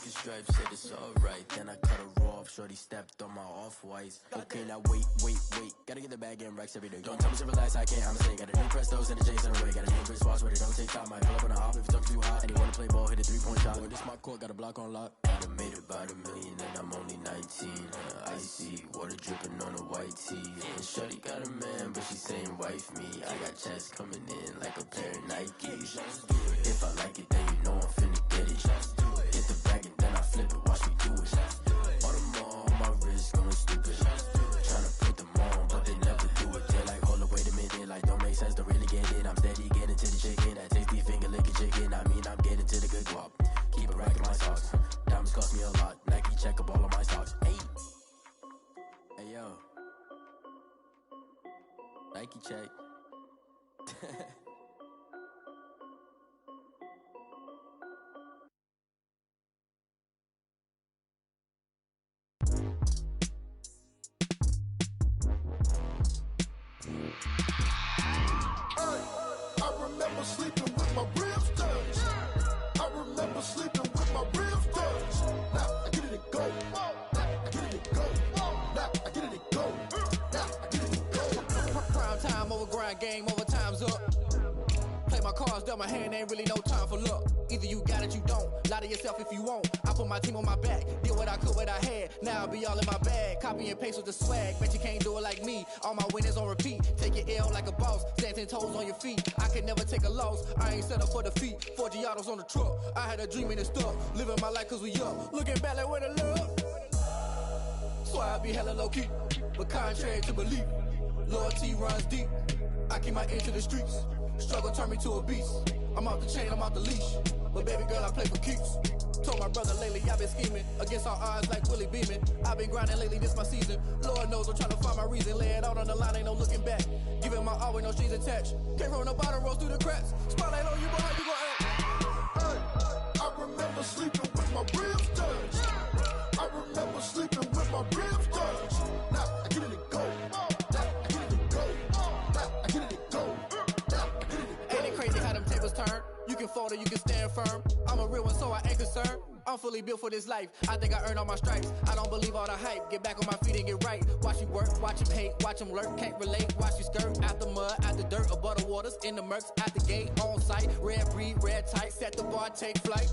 chicken stripes, said it's alright. Then I cut her off, shorty stepped on my off-whites. Okay, now wait. Gotta get the bag and racks every day. Don't tell me to relax, I can't, I'ma say. Got a new Prestos and a J's in the way. Got a new wristwatch with it, don't take time. Might pull up on a hop if it's too hot. And you wanna play ball, hit a 3-point shot. Boy, this my court, got a block on lock. I done made about $1 million and I'm only 19. Icy, water dripping on a white tee. And shorty got a man, but she saying wife me. I got checks coming in like a pair of Nikes. If I like it, then you know I'm finna get it. Hit the bag and then I flip it, watch me do it. All the more on my wrist, going stupid. Tryna put them on, but they never do it. They're like, hold up, wait a minute, like don't make sense to really get it. I'm steady getting to the chicken, that tasty finger licking chicken. I mean, I'm getting to the good guap. Keep it racking my socks. Diamonds cost me a lot. Nike check up all of my stocks. Hey yo, Nike check. I remember sleeping with my ribs touched. I remember sleeping with my ribs touched. Now I get it and go. Now I get it and go. Now I get it and go. Now I get it and go. Prime time over grind game, over time's up. Play my cards, dealt my hand, ain't really no time for luck. Either you got it, you don't. Lie to yourself if you won't. I put my team on my back, did what I could, what I had. Now I'll be all in my bag. Copy and paste with the swag. Bet you can't do it like me. All my winners on repeat. Take your L like a boss. Stand 10 toes on your feet. I can never take a loss. I ain't set up for defeat. 4 Giottos on the truck. I had a dream and it stuck. Living my life cause we up. Looking back like where the love. So I be hella low key. But contrary to belief, loyalty runs deep. I keep my ear to the streets. Struggle turned me to a beast. I'm off the chain, I'm off the leash. But baby girl, I play for keeps. Told my brother lately, I've been scheming. Against all odds like Willie Beeman. I've been grinding lately, this my season. Lord knows I'm trying to find my reason. Lay it out on the line, ain't no looking back. Giving my all with no strings attached. Came from the bottom, rose through the cracks. Spotlight on you, boy, how you gon' act? Hey, I remember sleeping with my ribs touched. I remember sleeping with my ribs touched. Now I get it and go. Now I get it and go. Now I get it and go. Now I get it and go. Ain't it crazy how them tables turn? You can fold or you can stand firm. I'm a real one, so I ain't concerned. I'm fully built for this life. I think I earned all my stripes. I don't believe all the hype. Get back on my feet and get right. Watch you work, watch him hate, watch him lurk. Can't relate, watch you skirt. Out the mud, out the dirt, above the waters, in the murks, out the gate, on site. Red breed, red tight, set the bar, take flight.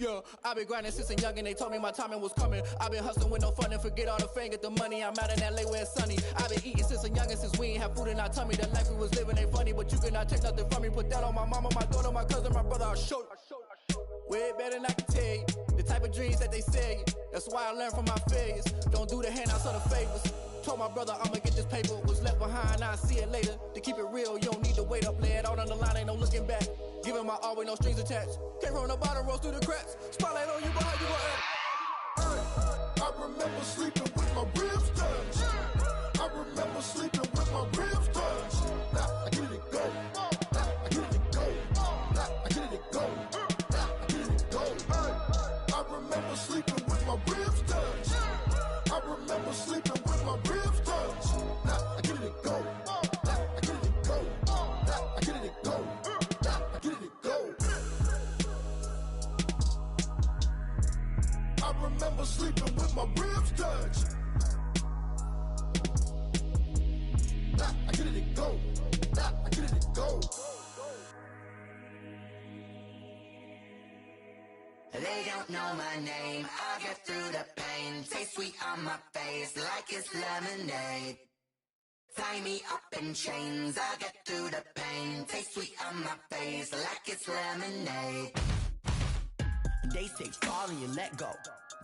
Yeah, I've been grinding since a youngin'. They told me my timing was coming. I've been hustling with no fun and forget all the fame, get the money. I'm out in LA where it's sunny. I've been eating since a youngin', since we ain't have food in our tummy. The life we was living ain't funny, but you cannot take nothing from me. Put that on my mama, my daughter, my cousin, my brother. I'll show you. Way better than I can tell you. The type of dreams that they sell you. That's why I learned from my failures. Don't do the handouts or the favors. Told my brother I'ma get this paper. Was left behind, I'll see it later. To keep it real, you don't need to wait up. Lay it out on the line, ain't no looking back. Giving my all with no strings attached. Came from the bottom, rose through the cracks. Spotlight on you, boy, how you gon' act? Hey, I remember sleeping with my ribs touched. I remember sleeping with my ribs touched. Now I get it and go. Now I get it and go. Now I get it and go. Now I get it and go. Hey, I remember sleeping with my ribs touched. I remember sleeping with my ribs touched. Now I get it and go. Now I get it and go. Now I get it and go. Now I get it and go. I remember sleeping with my ribs touched. Now I get it and go. Now I get it and go. They don't know my name, I get through the pain. Taste sweet on my face like it's lemonade. Tie me up in chains, I get through the pain. Taste sweet on my face like it's lemonade. They say fall and you let go,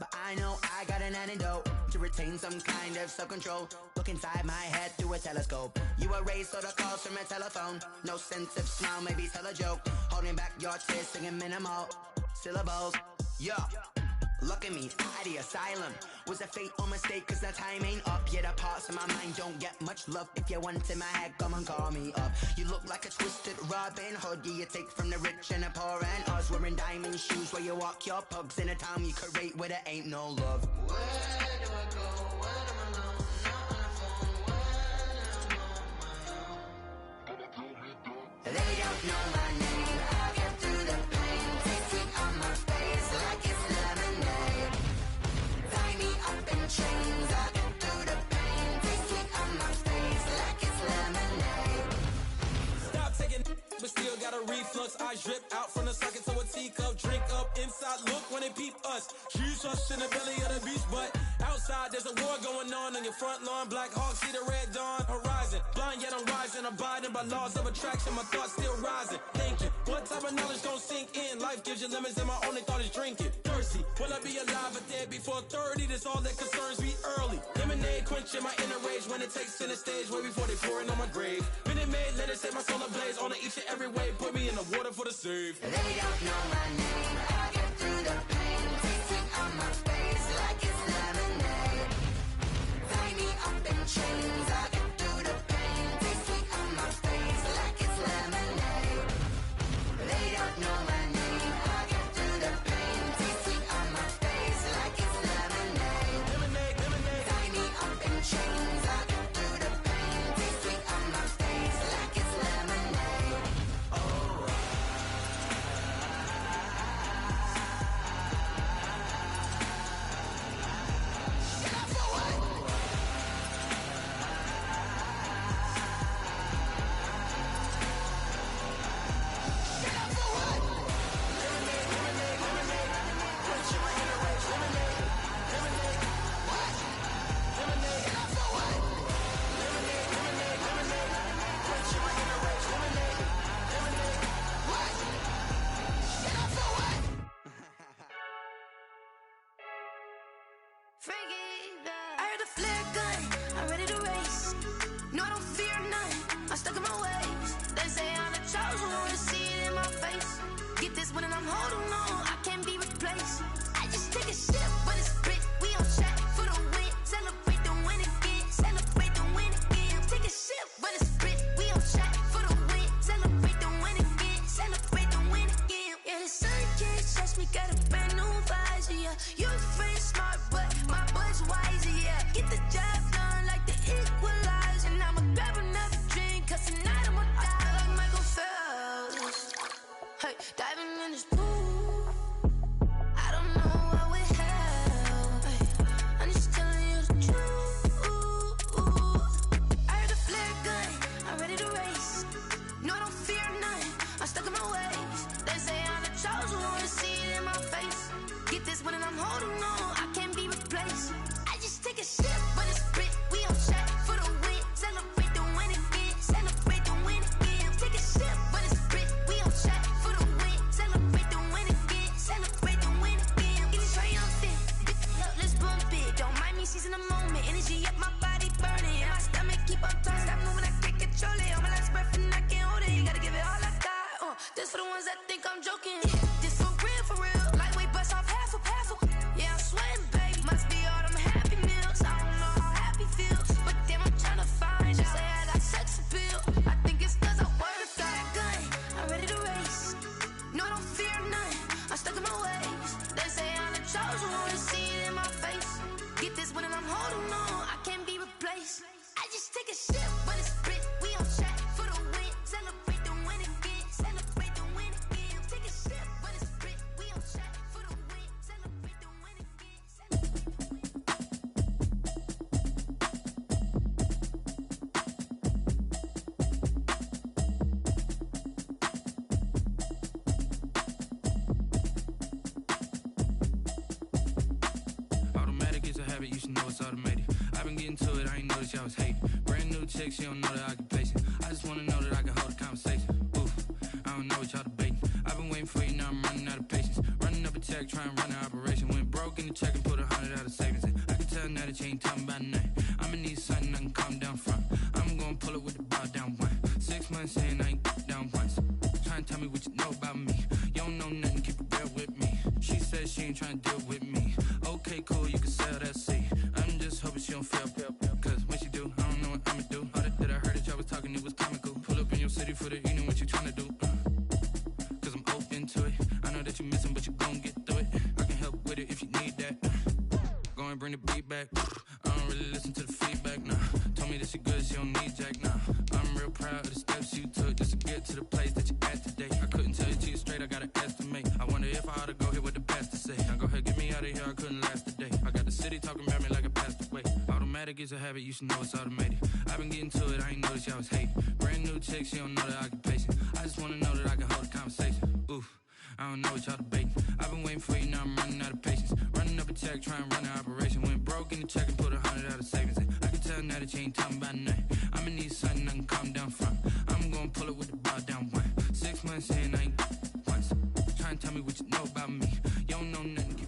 but I know I got an antidote to retain some kind of self-control. Look inside my head through a telescope. You erase all the calls from a telephone. No sense of smile, maybe tell a joke. Holding back your tears, singing minimal syllables. Yeah, look at me, out the asylum. Was a fate or mistake, cause the time ain't up. Yeah, the parts of my mind don't get much love. If you want in my head, come and call me up. You look like a twisted Robin Hood. Yeah, you take from the rich and the poor and us. Wearing diamond shoes where you walk your pugs. In a town you create where there ain't no love. Where do I go when I'm alone? Not on the phone when I'm on my own. They don't know my name, I get through the pain. Taste sweet on my face like it's lemonade. a socket to a teacup, drink up inside. Look when they peep us. She's us in the belly of the beast, but outside there's a war going on your front lawn. Black Hawk, see the red dawn horizon. Blind yet I'm rising, abiding by laws of attraction. My thoughts still rising, thinking what type of knowledge gon' sink in? Life gives you lemons and my only thought is drinking. Thirsty, will I be alive or dead before 30? That's all that concerns me early. Lemonade quenching my inner rage when it takes center stage way before they pouring on my grave. Minute Maid, let it set my soul ablaze on each and every way. Put me in the water for the save. They don't know my name. I get through the pain. Tasting on my face like it's lemonade. Tie me up in chains. I get through the pain. Tasting on my face like it's lemonade. They don't know my name. I get through the pain. Tasting on my face like it's lemonade. Lemonade, lemonade. Tie me up in chains. I get through the pain. Tasting on my face like it's lemonade. I heard the flare gun, I'm ready to race. No, I don't fear none, I'm stuck in my ways. They say I'm the chosen one, to see it in my face. Get this one and I'm holding on, I can't be replaced. I just take a sip, but it's split, we on track for the win. Celebrate the win again, celebrate the win again. Take a sip, but it's split, we on track for the win. Celebrate the win again, celebrate the win again. Yeah, the sun can't touch me, got a brand new visor, yeah. You're friend smart, but my bud's wiser, yeah. Get the job done like the equalizer. And I'ma grab another drink, cause tonight I'ma die like Michael Phelps. Hey, diving in this pool, I don't know what would help. Hey, I'm just telling you the truth. I heard the flare gun, I'm ready to race. No, I don't fear none, I'm stuck in my ways. They say I'm the chosen one, to see it in my face. Get this one and I'm holding on, I can't be replaced. I just take a sip, but it's split, we on track for the win. Celebrate the win again, celebrate the win again. Take a sip, but it's split, we on track for the win. Celebrate the win again, celebrate the win again. Get it triumphant, look, let's bump it. Don't mind me seizing the moment, energy up my body burning. And my stomach keep on turning, stop moving, I can't control it. On my last breath and I can't hold it, you gotta give it all I got. This for the ones that think I'm joking. This for real, lightweight bust off half a. Yeah, I'm sweating, baby, must be all them happy meals. I don't know how happy feels, but damn, I'm trying to find out. Say I got sex appeal, I think it's cause I work got a gun, I'm ready to race. No, I don't fear none, I'm stuck in my ways. They say I'm the chosen one, to see it in my face. Get this one and I'm holding on, I can't be replaced. I just take a sip, but it's split, we on track for the win. Celebrate the win again, celebrate the win again. Take a sip, but it's split, we on track for the win. Celebrate the win again, celebrate the win. Automatic is a habit, you should know it's automated. I've been getting to it, I ain't noticed y'all was hating. Brand new chick, she don't know the occupation. I just wanna know that I can hold a conversation. Oof, I don't know what y'all debating. I've been waiting for you, now I'm running out of patience. Running up a check, trying to run an operation. Went broke in the check and put 100 out of savings in. I can tell now that you ain't talking about nothing. I'ma need something I can calm down from. I'm gonna pull it with the bow down one. 6 months saying I ain't down once. Trying to tell me what you know about me. You don't know nothing, keep it real with me. She said she ain't trying to deal with me. Okay, cool, you can sell that seat. I'm just hoping she don't fail. Cause when she do, I don't know what I'ma do. All that I heard that y'all was talking, it was comical. Pull up in your city for the evening, what you tryna do? Cause I'm open to it. I know that you missing, but you gon' get through it. I can help with it if you need that. Go and bring the beat back. I don't really listen to the feedback, nah. Told me that she good, she don't need jack, nah. I'm real proud of the steps you took just to get to the place that you at today. I couldn't tell you to you straight, I gotta estimate. I wonder if I ought to go here with the pastor say. Now go ahead, get me out of here, I couldn't last a day. I got the city talking about me like a passed away. Automatic is a habit, you should know it's automated. I've been getting to it, I ain't noticed y'all was hating. Brand new chick, she don't know the occupation. I just wanna know that I can hold a conversation. Oof, I don't know what y'all debating. I've been waiting for you, now I'm running out of patience. Running up a check, trying to run an operation. Went broke in the check and put 100 out of savings. I can tell now that you ain't talking about nothing. I'ma need something I can calm down from. I'm gonna pull it with the bar down one. 6 months in, I ain't once. Try and tell me what you know about me. You don't know nothing.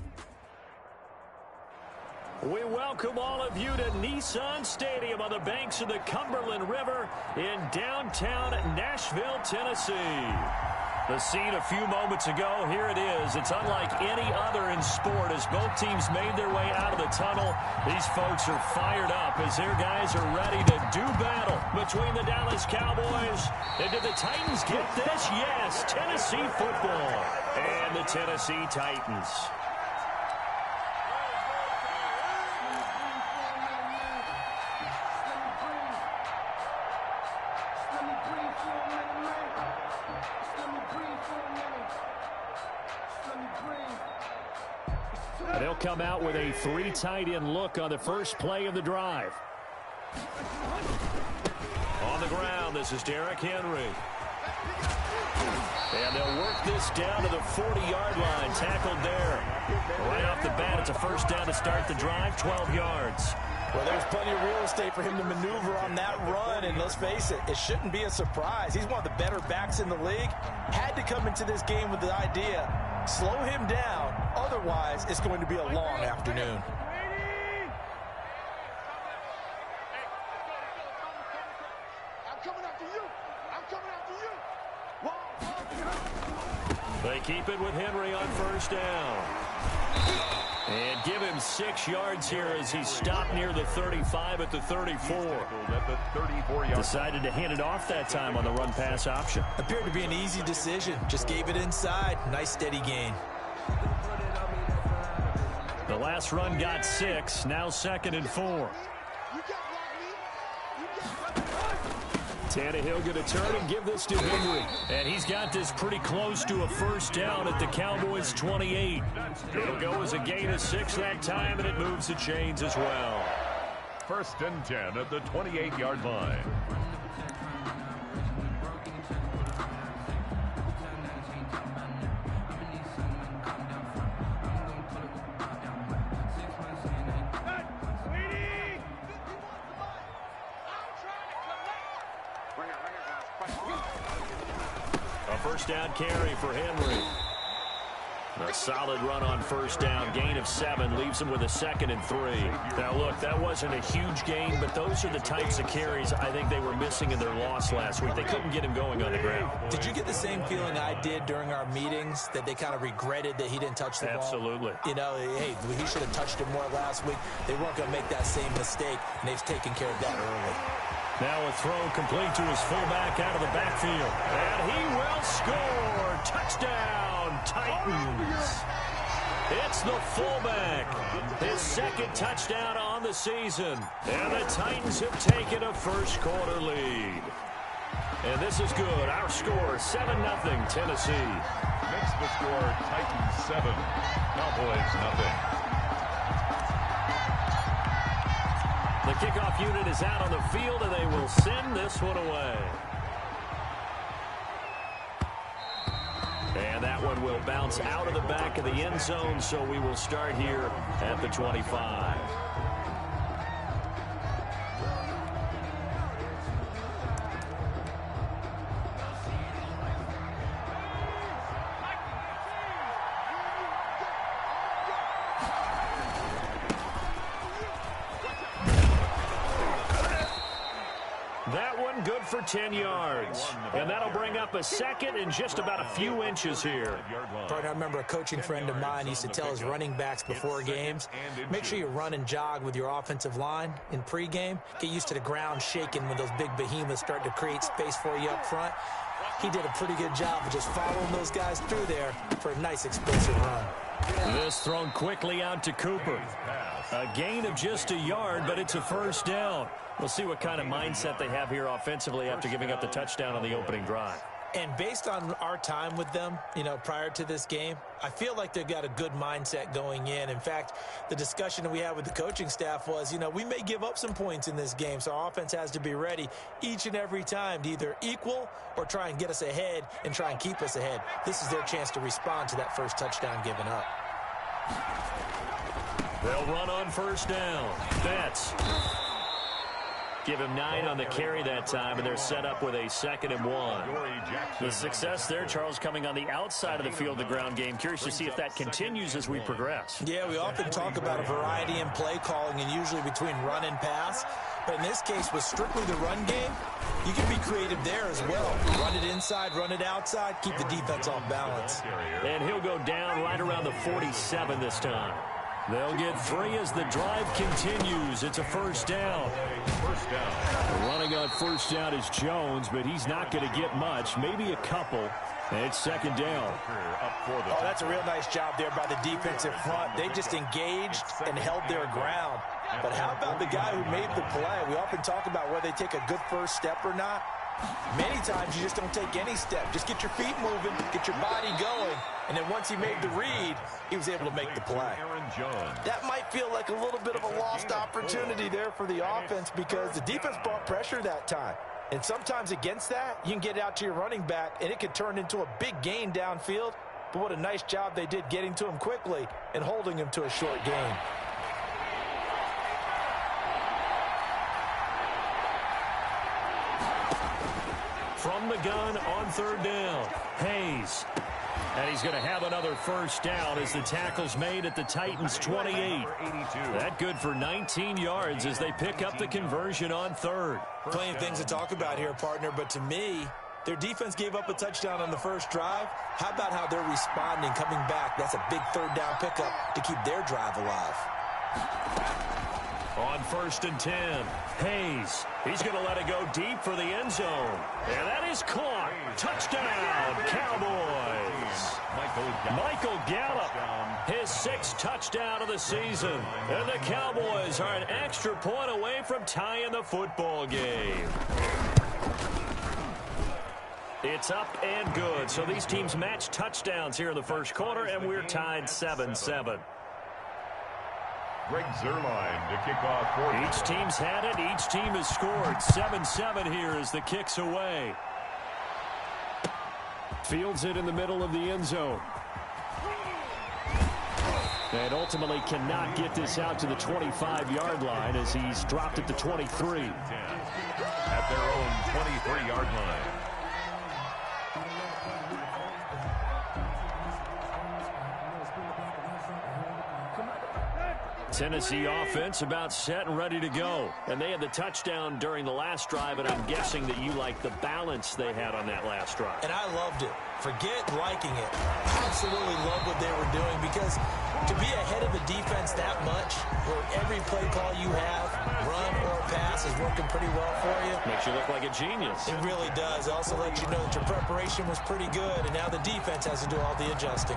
We welcome all of you to Nissan Stadium on the banks of the Cumberland River in downtown Nashville, Tennessee. The scene a few moments ago, here it is. It's unlike any other in sport as both teams made their way out of the tunnel. These folks are fired up as their guys are ready to do battle between the Dallas Cowboys. And did the Titans get this? Yes, Tennessee football and the Tennessee Titans. They'll come out with a 3 tight end look on the first play of the drive. On the ground, this is Derrick Henry. And they'll work this down to the 40-yard line. Tackled there. Right off the bat, it's a first down to start the drive, 12 yards. Well, there's plenty of real estate for him to maneuver on that run, and let's face it, it shouldn't be a surprise. He's one of the better backs in the league. Had to come into this game with the idea, slow him down, otherwise it's going to be a long afternoon. They keep it with Henry on first down. And give him 6 yards here as he stopped near the 35 at the 34. Decided to hand it off that time on the run-pass option. Appeared to be an easy decision. Just gave it inside. Nice steady gain. The last run got 6. Now 2nd and 4. Tannehill going to turn and give this to Henry. And he's got this pretty close to a first down at the Cowboys' 28. It'll go as a gain of 6 that time, and it moves the chains as well. 1st and 10 at the 28-yard line. First down carry for Henry. A solid run on first down. Gain of 7 leaves him with a 2nd and 3. Now, look, that wasn't a huge gain, but those are the types of carries I think they were missing in their loss last week. They couldn't get him going on the ground. Did you get the same feeling I did during our meetings, that they kind of regretted that he didn't touch the ball? Absolutely. You know, hey, he should have touched it more last week. They weren't going to make that same mistake, and they've taken care of that early. Now a throw complete to his fullback out of the backfield. And he will score. Touchdown, Titans. It's the fullback. His 2nd touchdown on the season. And the Titans have taken a first-quarter lead. And this is good. Our score, 7-0 Tennessee. Makes the score Titans 7, Cowboys 0. The kickoff unit is out on the field, and they will send this one away. And that one will bounce out of the back of the end zone, so we will start here at the 25. That one good for 10 yards. And that'll bring up a 2nd and just about a few inches here. I remember a coaching friend of mine used to tell his running backs before games, make sure you run and jog with your offensive line in pregame. Get used to the ground shaking when those big behemoths start to create space for you up front. He did a pretty good job of just following those guys through there for a nice explosive run. This thrown quickly out to Cooper. A gain of just a yard, but it's a first down. We'll see what kind of mindset they have here offensively after giving up the touchdown on the opening drive. And based on our time with them, prior to this game, I feel like they've got a good mindset going in. In fact, the discussion that we had with the coaching staff was, we may give up some points in this game, so our offense has to be ready each and every time to either equal or try and get us ahead and try and keep us ahead. This is their chance to respond to that first touchdown given up. They'll run on first down. Betts. Give him 9 on the carry that time, and they're set up with a 2nd and 1. The success there, Charles, coming on the outside of the field, the ground game. Curious to see if that continues as we progress. Yeah, we often talk about a variety in play calling and usually between run and pass. But in this case, with strictly the run game, you can be creative there as well. Run it inside, run it outside, keep the defense off balance. And he'll go down right around the 47 this time. They'll get 3 as the drive continues. It's a first down. Running on first down is Jones, but he's not going to get much, maybe a couple. And it's 2nd down. Oh, that's a real nice job there by the defensive front. They just engaged and held their ground. But how about the guy who made the play? We often talk about whether they take a good first step or not. Many times you just don't take any step. Just get your feet moving, get your body going, and then once he made the read, he was able to make the play. That might feel like a little bit of a lost opportunity there for the offense because the defense brought pressure that time. And sometimes against that, you can get out to your running back, and it could turn into a big gain downfield. But what a nice job they did getting to him quickly and holding him to a short gain. From the gun on 3rd down, Hayes. And he's going to have another first down as the tackle's made at the Titans' 28. That good for 19 yards as they pick up the conversion on 3rd. Plenty of things to talk about here, partner, but to me, their defense gave up a touchdown on the first drive. How about how they're responding, coming back? That's a big 3rd down pickup to keep their drive alive. On 1st and 10, Hayes. He's going to let it go deep for the end zone. And that is caught. Touchdown, Cowboys. Michael Gallup, his 6th touchdown of the season. And the Cowboys are an extra point away from tying the football game. It's up and good. So these teams match touchdowns here in the first quarter, and we're tied 7-7. Greg Zuerlein to kick off for each team's had it. Each team has scored. 7-7 here as the kick's away. Fields it in the middle of the end zone. And ultimately cannot get this out to the 25-yard line as he's dropped at the 23. At their own 23-yard line. Tennessee offense about set and ready to go. And they had the touchdown during the last drive, and I'm guessing that you like the balance they had on that last drive. And I loved it. Forget liking it. Absolutely love what they were doing because to be ahead of the defense that much, where every play call you have, run or pass, is working pretty well for you. Makes you look like a genius. It really does. It also lets you know that your preparation was pretty good, and now the defense has to do all the adjusting.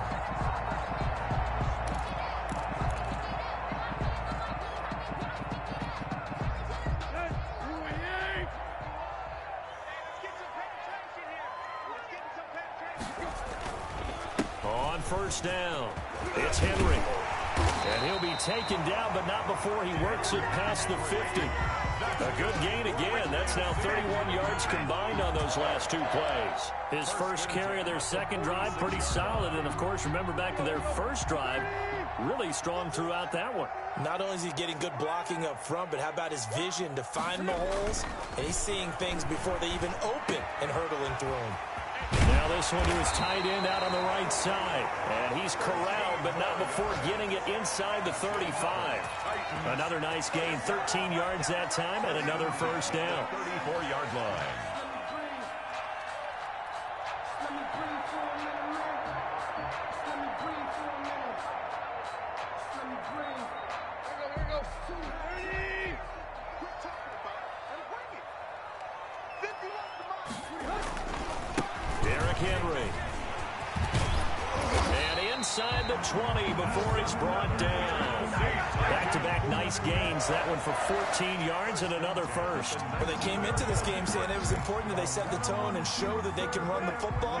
First down. It's Henry. And he'll be taken down, but not before he works it past the 50. A good gain again. That's now 31 yards combined on those last 2 plays. His first carry of their second drive, pretty solid. And, of course, remember back to their first drive, really strong throughout that one. Not only is he getting good blocking up front, but how about his vision to find the holes? And he's seeing things before they even open and hurtling through them. Now this one to his tight end out on the right side. And he's corralled, but not before getting it inside the 35. Another nice gain, 13 yards that time, and another first down. 34-yard line. inside the 20 before he's brought down. Back-to-back nice gains. That one for 14 yards and another first. Well, they came into this game saying it was important that they set the tone and show that they can run the football.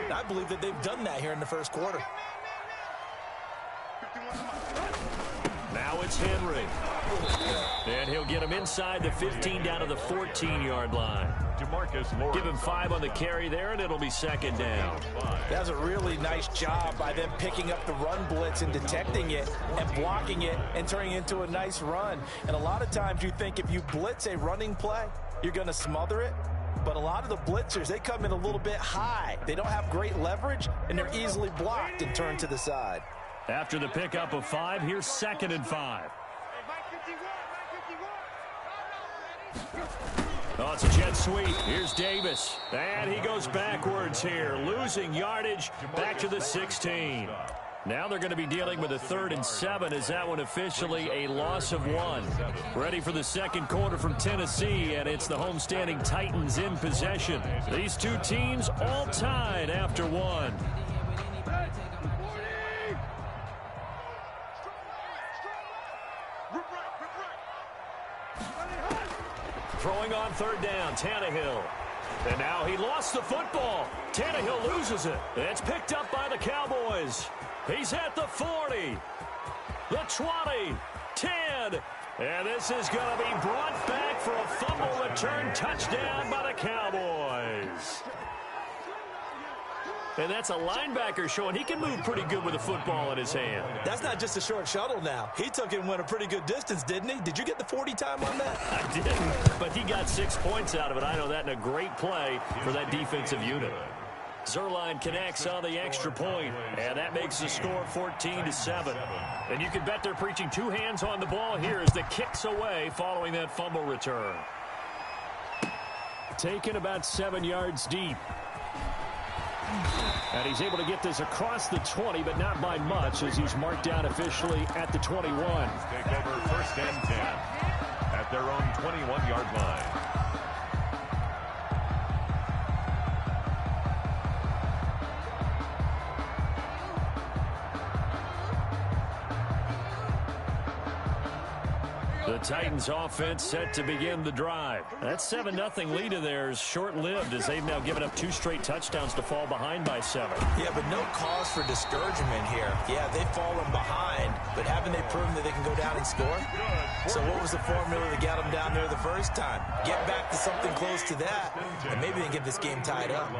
And I believe that they've done that here in the first quarter. Now it's Henry. And he'll get him inside the 15 down to the 14-yard line. Give him 5 on the carry there, and it'll be second down. That was a really nice job by them picking up the run blitz and detecting it and blocking it and turning it into a nice run. And a lot of times you think if you blitz a running play, you're going to smother it. But a lot of the blitzers, they come in a little bit high. They don't have great leverage, and they're easily blocked and turned to the side. After the pickup of 5, here's 2nd and 5. Oh, it's a jet sweep. Here's Davis. And he goes backwards here, losing yardage back to the 16. Now they're going to be dealing with a 3rd and 7 as that one officially a loss of 1. Ready for the second quarter from Tennessee, and it's the homestanding Titans in possession. These two teams all tied after 1. Throwing on 3rd down, Tannehill. And now he lost the football. Tannehill loses it. It's picked up by the Cowboys. He's at the 40, the 20, 10. And this is going to be brought back for a fumble return touchdown by the Cowboys. And that's a linebacker showing he can move pretty good with a football in his hand. That's not just a short shuttle now. He took it and went a pretty good distance, didn't he? Did you get the 40 time on that? I didn't, but he got 6 points out of it. I know that in a great play for that defensive unit. Zerline connects on the extra point, and that makes the score 14-7. And you can bet they're preaching 2 hands on the ball here as the kick's away following that fumble return. Taken about 7 yards deep. And he's able to get this across the 20, but not by much as he's marked down officially at the 21. Take over 1st and 10 at their own 21-yard line. The Titans offense set to begin the drive. That 7-0 lead of theirs short-lived as they've now given up 2 straight touchdowns to fall behind by 7. Yeah, but no cause for discouragement here. Yeah, they've fallen behind, but haven't they proven that they can go down and score? So what was the formula that got them down there the first time? Get back to something close to that, and maybe they can get this game tied up.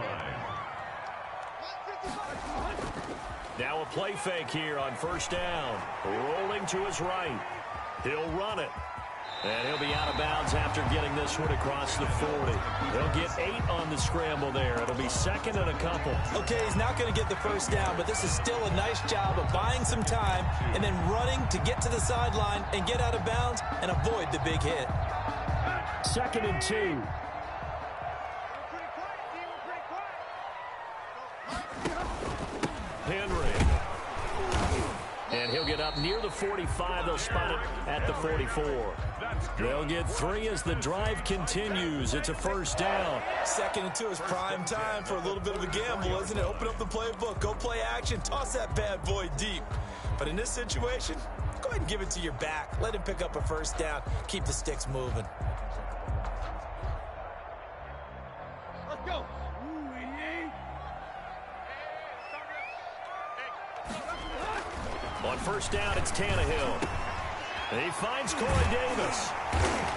Now a play fake here on 1st down. Rolling to his right. He'll run it. And he'll be out of bounds after getting this one across the 40. They'll get 8 on the scramble there. It'll be 2nd and a couple. Okay, he's not going to get the 1st down, but this is still a nice job of buying some time and then running to get to the sideline and get out of bounds and avoid the big hit. 2nd and 2. Henry. And he'll get up near the 45. They'll spot it at the 44. They'll get 3 as the drive continues. It's a 1st down. 2nd and 2 is prime time for a little bit of a gamble, isn't it? Open up the playbook. Go play action. Toss that bad boy deep. But in this situation, go ahead and give it to your back. Let him pick up a 1st down. Keep the sticks moving. Let's go. On 1st down, it's Tannehill. He finds Corey Davis.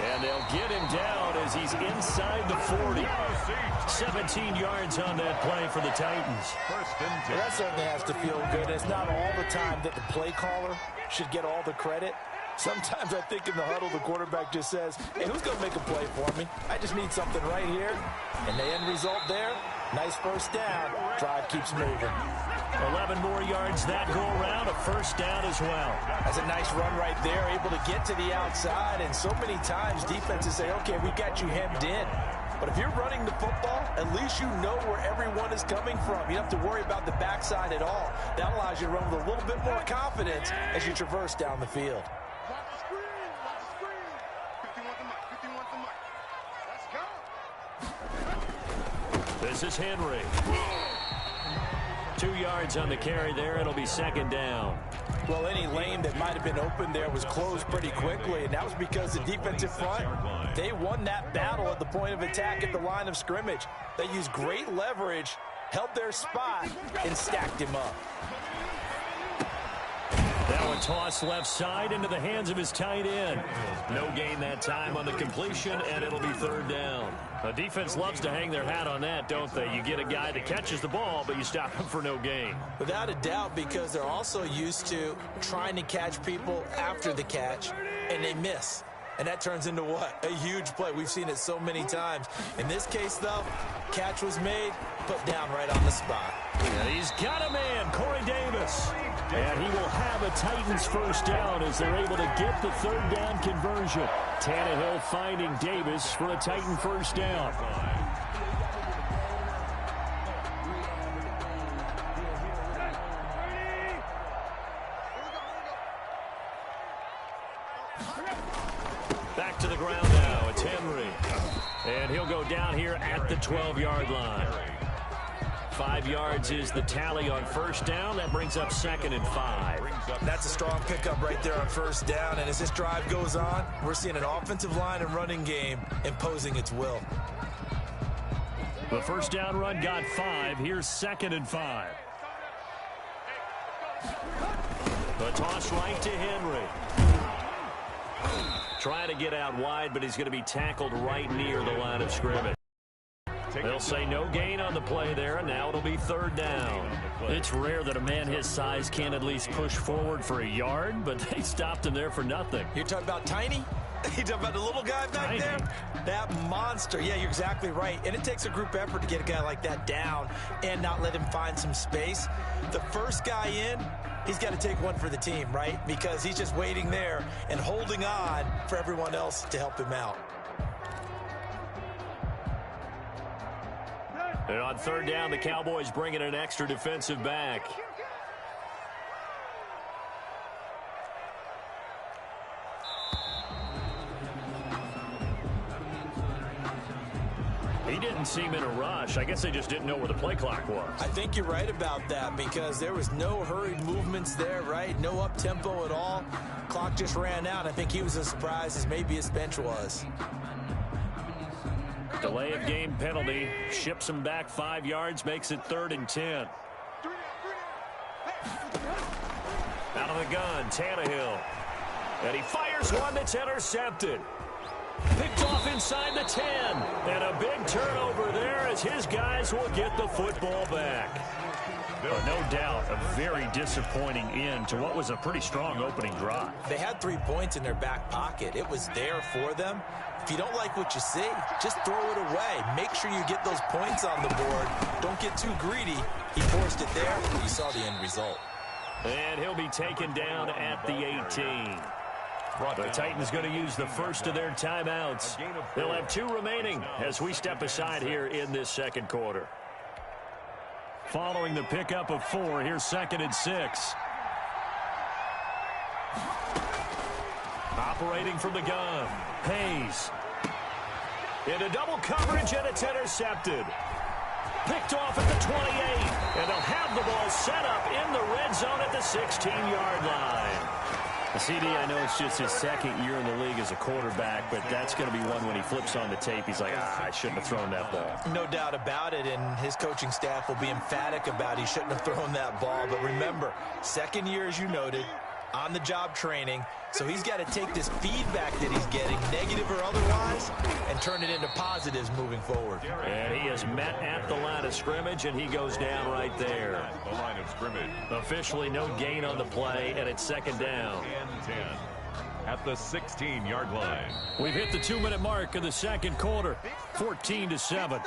And they'll get him down as he's inside the 40. 17 yards on that play for the Titans. Well, that certainly has to feel good. It's not all the time that the play caller should get all the credit. Sometimes I think in the huddle, the quarterback just says, hey, who's going to make a play for me? I just need something right here. And the end result there, nice 1st down. Drive keeps moving. 11 more yards that go around, a 1st down as well. That's a nice run right there, able to get to the outside. And so many times defenses say, okay, we got you hemmed in. But if you're running the football, at least you know where everyone is coming from. You don't have to worry about the backside at all. That allows you to run with a little bit more confidence as you traverse down the field. This is Henry. 2 yards on the carry there. It'll be second down. Well, any lane that might have been open there was closed pretty quickly, and that was because the defensive front, they won that battle at the point of attack at the line of scrimmage. They used great leverage, held their spot, and stacked him up. Now a toss left side into the hands of his tight end. No gain that time on the completion, and it'll be third down. The defense loves to hang their hat on that, don't they? You get a guy that catches the ball, but you stop him for no gain. Without a doubt, because they're also used to trying to catch people after the catch, and they miss. And that turns into what? A huge play. We've seen it so many times. In this case, though, catch was made, put down right on the spot. And he's got a man, Corey Davis. And he will have a Titans first down as they're able to get the third down conversion. Tannehill finding Davis for a Titan first down. Back to the ground now. It's Henry. And he'll go down here at the 12-yard line. 5 yards is the tally on first down. That brings up 2nd and 5. That's a strong pickup right there on first down. And as this drive goes on, we're seeing an offensive line and running game imposing its will. The first down run got 5. Here's 2nd and 5. The toss right to Henry. Trying to get out wide, but he's going to be tackled right near the line of scrimmage. They'll say no gain on the play there, and now it'll be third down. It's rare that a man his size can't at least push forward for a yard, but they stopped him there for nothing. You're talking about Tiny? You talking about the little guy back there? That monster. Yeah, you're exactly right. And it takes a group effort to get a guy like that down and not let him find some space. The first guy in, he's got to take one for the team, right? Because he's just waiting there and holding on for everyone else to help him out. And on third down, the Cowboys bring in an extra defensive back. He didn't seem in a rush. I guess they just didn't know where the play clock was. I think you're right about that because there was no hurried movements there, right? No up-tempo at all. Clock just ran out. I think he was as surprised as maybe his bench was. Delay of game penalty. Ships him back 5 yards, makes it 3rd and 10. Out of the gun, Tannehill. And he fires one that's intercepted. Picked off inside the 10. And a big turnover there as his guys will get the football back. No doubt a very disappointing end to what was a pretty strong opening drive. They had 3 points in their back pocket. It was there for them. If you don't like what you see, just throw it away. Make sure you get those points on the board. Don't get too greedy. He forced it there. You saw the end result. And he'll be taken down at the 18. The Titans going to use the first of their timeouts. They'll have 2 remaining as we step aside here in this second quarter. Following the pickup of 4, here's 2nd and 6. Operating from the gun, Hayes. Into double coverage, and it's intercepted. Picked off at the 28, and they'll have the ball set up in the red zone at the 16-yard line. CD, I know it's just his 2nd year in the league as a quarterback, but that's going to be one when he flips on the tape, he's like, I shouldn't have thrown that ball. No doubt about it, and his coaching staff will be emphatic about he shouldn't have thrown that ball. But remember, 2nd year, as you noted, on-the-job training, so he's got to take this feedback that he's getting, negative or otherwise, and turn it into positives moving forward. And he is met at the line of scrimmage, and he goes down right there. The line of scrimmage. Officially no gain on the play, and it's 2nd down. 10 at the 16-yard line. We've hit the 2-minute mark of the second quarter, 14-7.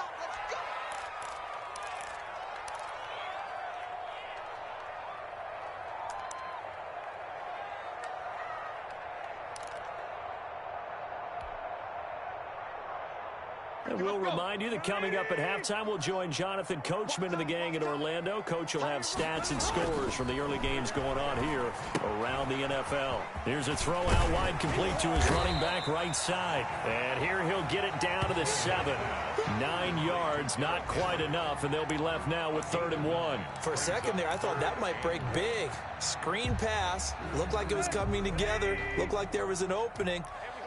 And we'll remind you that coming up at halftime, we'll join Jonathan Coachman and the gang in Orlando. Coach will have stats and scores from the early games going on here around the NFL. Here's a throw out wide, complete to his running back right side. And here he'll get it down to the 7. 9 yards, not quite enough, and they'll be left now with 3rd and 1. For a second there, I thought that might break big. Screen pass, looked like it was coming together, looked like there was an opening.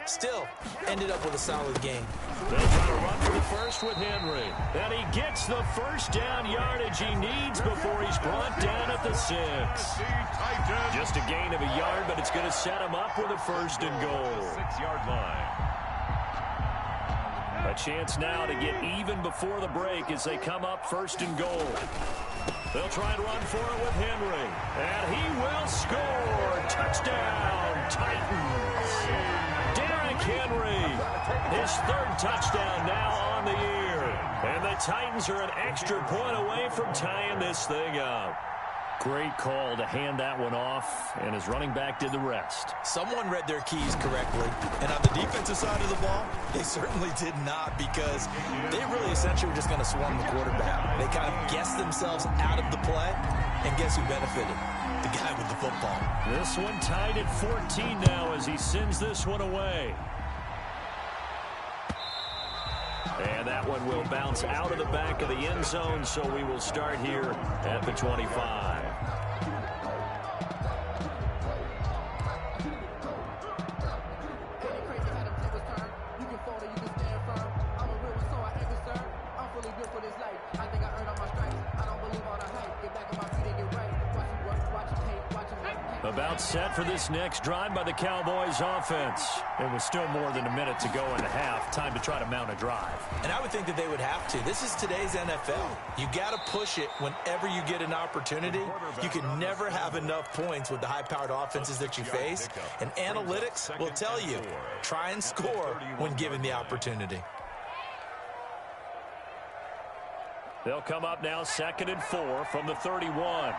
Still, ended up with a solid game. They'll try to run for the first with Henry. And he gets the first down yardage he needs before he's brought down at the 6. Just a gain of a yard, but it's going to set him up with a 1st and goal. 6-yard line. A chance now to get even before the break as they come up 1st and goal. They'll try and run for it with Henry. And he will score. Touchdown, Titans. Henry, his 3rd touchdown now on the year. And the Titans are an extra point away from tying this thing up. Great call to hand that one off, and his running back did the rest. Someone read their keys correctly, and on the defensive side of the ball, they certainly did not, because they really essentially were just going to swarm the quarterback. They kind of guessed themselves out of the play, and guess who benefited? The guy with the football. This one tied at 14 now as he sends this one away. And that one will bounce out of the back of the end zone, so we will start here at the 25. About set for this next drive by the Cowboys offense. It was still more than a minute to go in the half. Time to try to mount a drive. And I would think that they would have to. This is today's NFL. You got to push it whenever you get an opportunity. You can never have enough points with the high-powered offenses that you face. And analytics will tell you, try and score when given the opportunity. They'll come up now 2nd and 4 from the 31.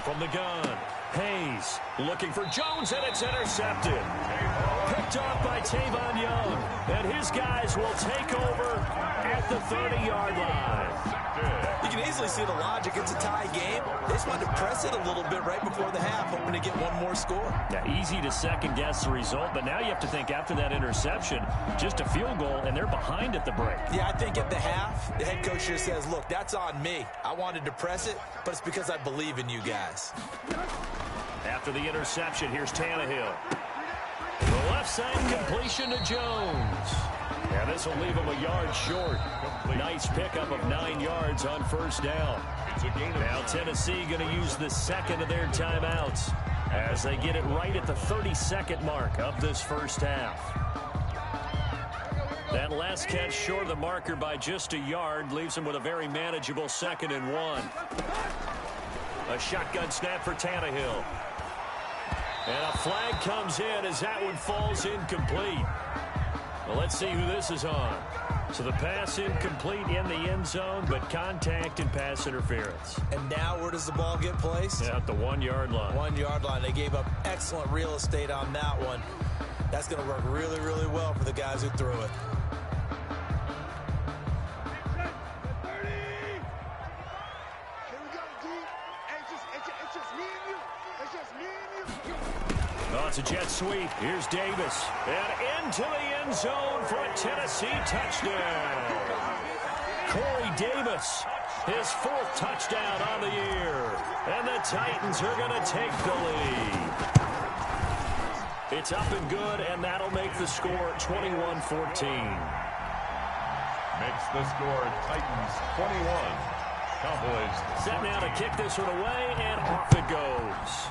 From the gun, Hayes looking for Jones, and it's intercepted. Picked off by Tavon Young, and his guys will take over at the 30-yard line. You can easily see the logic. It's a tie game. They just wanted to press it a little bit right before the half, hoping to get one more score. Yeah, easy to second-guess the result, but now you have to think after that interception, just a field goal, and they're behind at the break. Yeah, I think at the half, the head coach just says, look, that's on me. I wanted to press it, but it's because I believe in you guys. After the interception, here's Tannehill. The left side completion to Jones. Yeah, this will leave him a yard short. Nice pickup of 9 yards on 1st down. Now Tennessee going to use the 2nd of their timeouts as they get it right at the 32nd mark of this 1st half. That last catch short of the marker by just a yard leaves him with a very manageable 2nd and 1. A shotgun snap for Tannehill. And a flag comes in as that one falls incomplete. Well, let's see who this is on. So the pass incomplete in the end zone, but contact and pass interference. And now where does the ball get placed? Yeah, at the 1-yard line. 1-yard line. They gave up excellent real estate on that one. That's going to work really, really well for the guys who threw it. Oh, it's a jet sweep. Here's Davis. And into the end zone for a Tennessee touchdown. Corey Davis, his 4th touchdown on the year. And the Titans are going to take the lead. It's up and good, and that'll make the score 21-14. Makes the score Titans 21. Cowboys. Set now to kick this one away, and off it goes.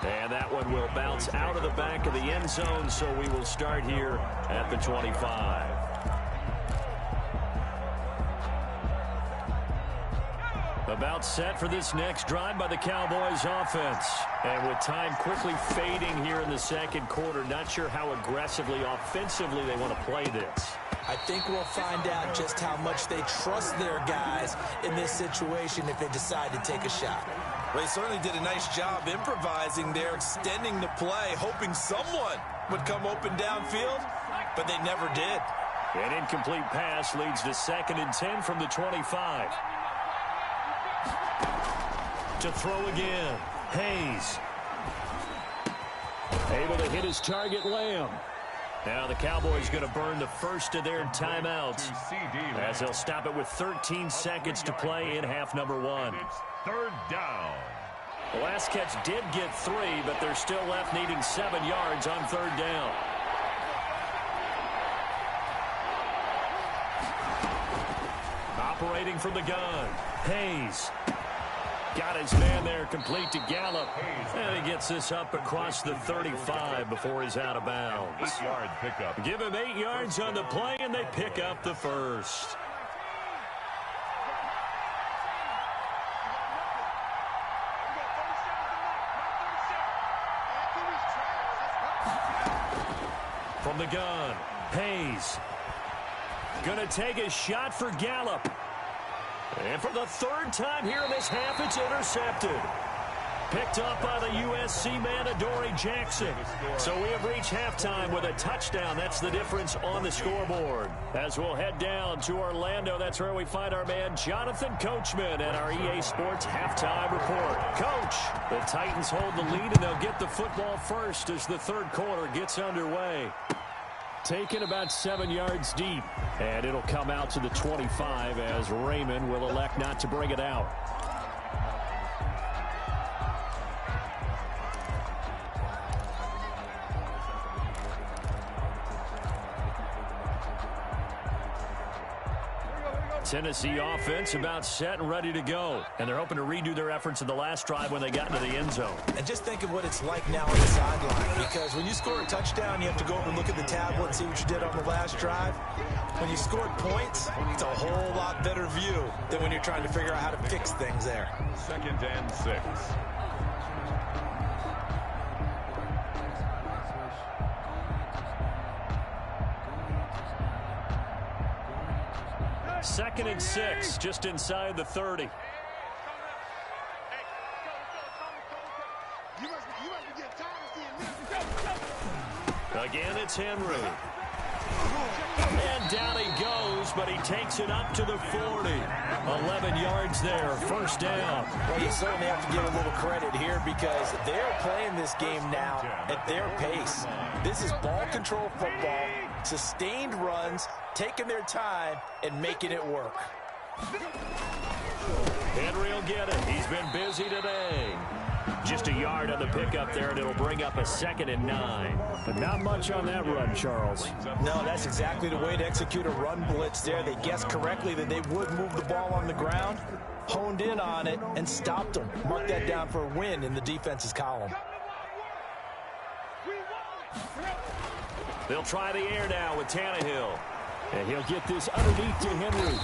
And that one will bounce out of the back of the end zone, so we will start here at the 25. About set for this next drive by the Cowboys offense. And with time quickly fading here in the 2nd quarter, not sure how aggressively, offensively they want to play this. I think we'll find out just how much they trust their guys in this situation if they decide to take a shot. Well, he certainly did a nice job improvising there, extending the play, hoping someone would come open downfield, but they never did. An incomplete pass leads to 2nd and 10 from the 25. To throw again, Hayes. Able to hit his target, Lamb. Now the Cowboys going to burn the first of their timeouts as they'll stop it with 13 seconds to play in half number 1. It's 3rd down. The last catch did get 3, but they're still left needing 7 yards on 3rd down. Operating from the gun, Hayes. Got his man there, complete to Gallup. And he gets this up across the 35 before he's out of bounds. 8-yard pickup. Give him 8 yards on the play, and they pick up the first. From the gun, Hayes. Gonna take a shot for Gallup. And for the 3rd time here in this half, it's intercepted. Picked up by the USC man, Adoree Jackson. So we have reached halftime with a touchdown. That's the difference on the scoreboard. As we'll head down to Orlando, that's where we find our man Jonathan Coachman and our EA Sports halftime report. Coach, the Titans hold the lead, and they'll get the football first as the 3rd quarter gets underway. Taken about 7 yards deep, and it'll come out to the 25 as Raymond will elect not to bring it out. Tennessee offense about set and ready to go. And they're hoping to redo their efforts in the last drive when they got into the end zone. And just think of what it's like now on the sideline. Because when you score a touchdown, you have to go over and look at the tablet and see what you did on the last drive. When you scored points, it's a whole lot better view than when you're trying to figure out how to fix things there. 2nd and 6. Second and 6, just inside the 30. Again, it's Henry. And down he goes, but he takes it up to the 40. 11 yards there, 1st down. Well, you certainly have to give a little credit here because they're playing this game now at their pace. This is ball control football, sustained runs, taking their time and making it work. Henry will get it. He's been busy today. Just a yard on the pickup there, and it'll bring up a 2nd and 9. But not much on that run, Charles. No, that's exactly the way to execute a run blitz there. They guessed correctly that they would move the ball on the ground, honed in on it, and stopped them. Mark that down for a win in the defense's column. They'll try the air now with Tannehill. And he'll get this underneath to Henry.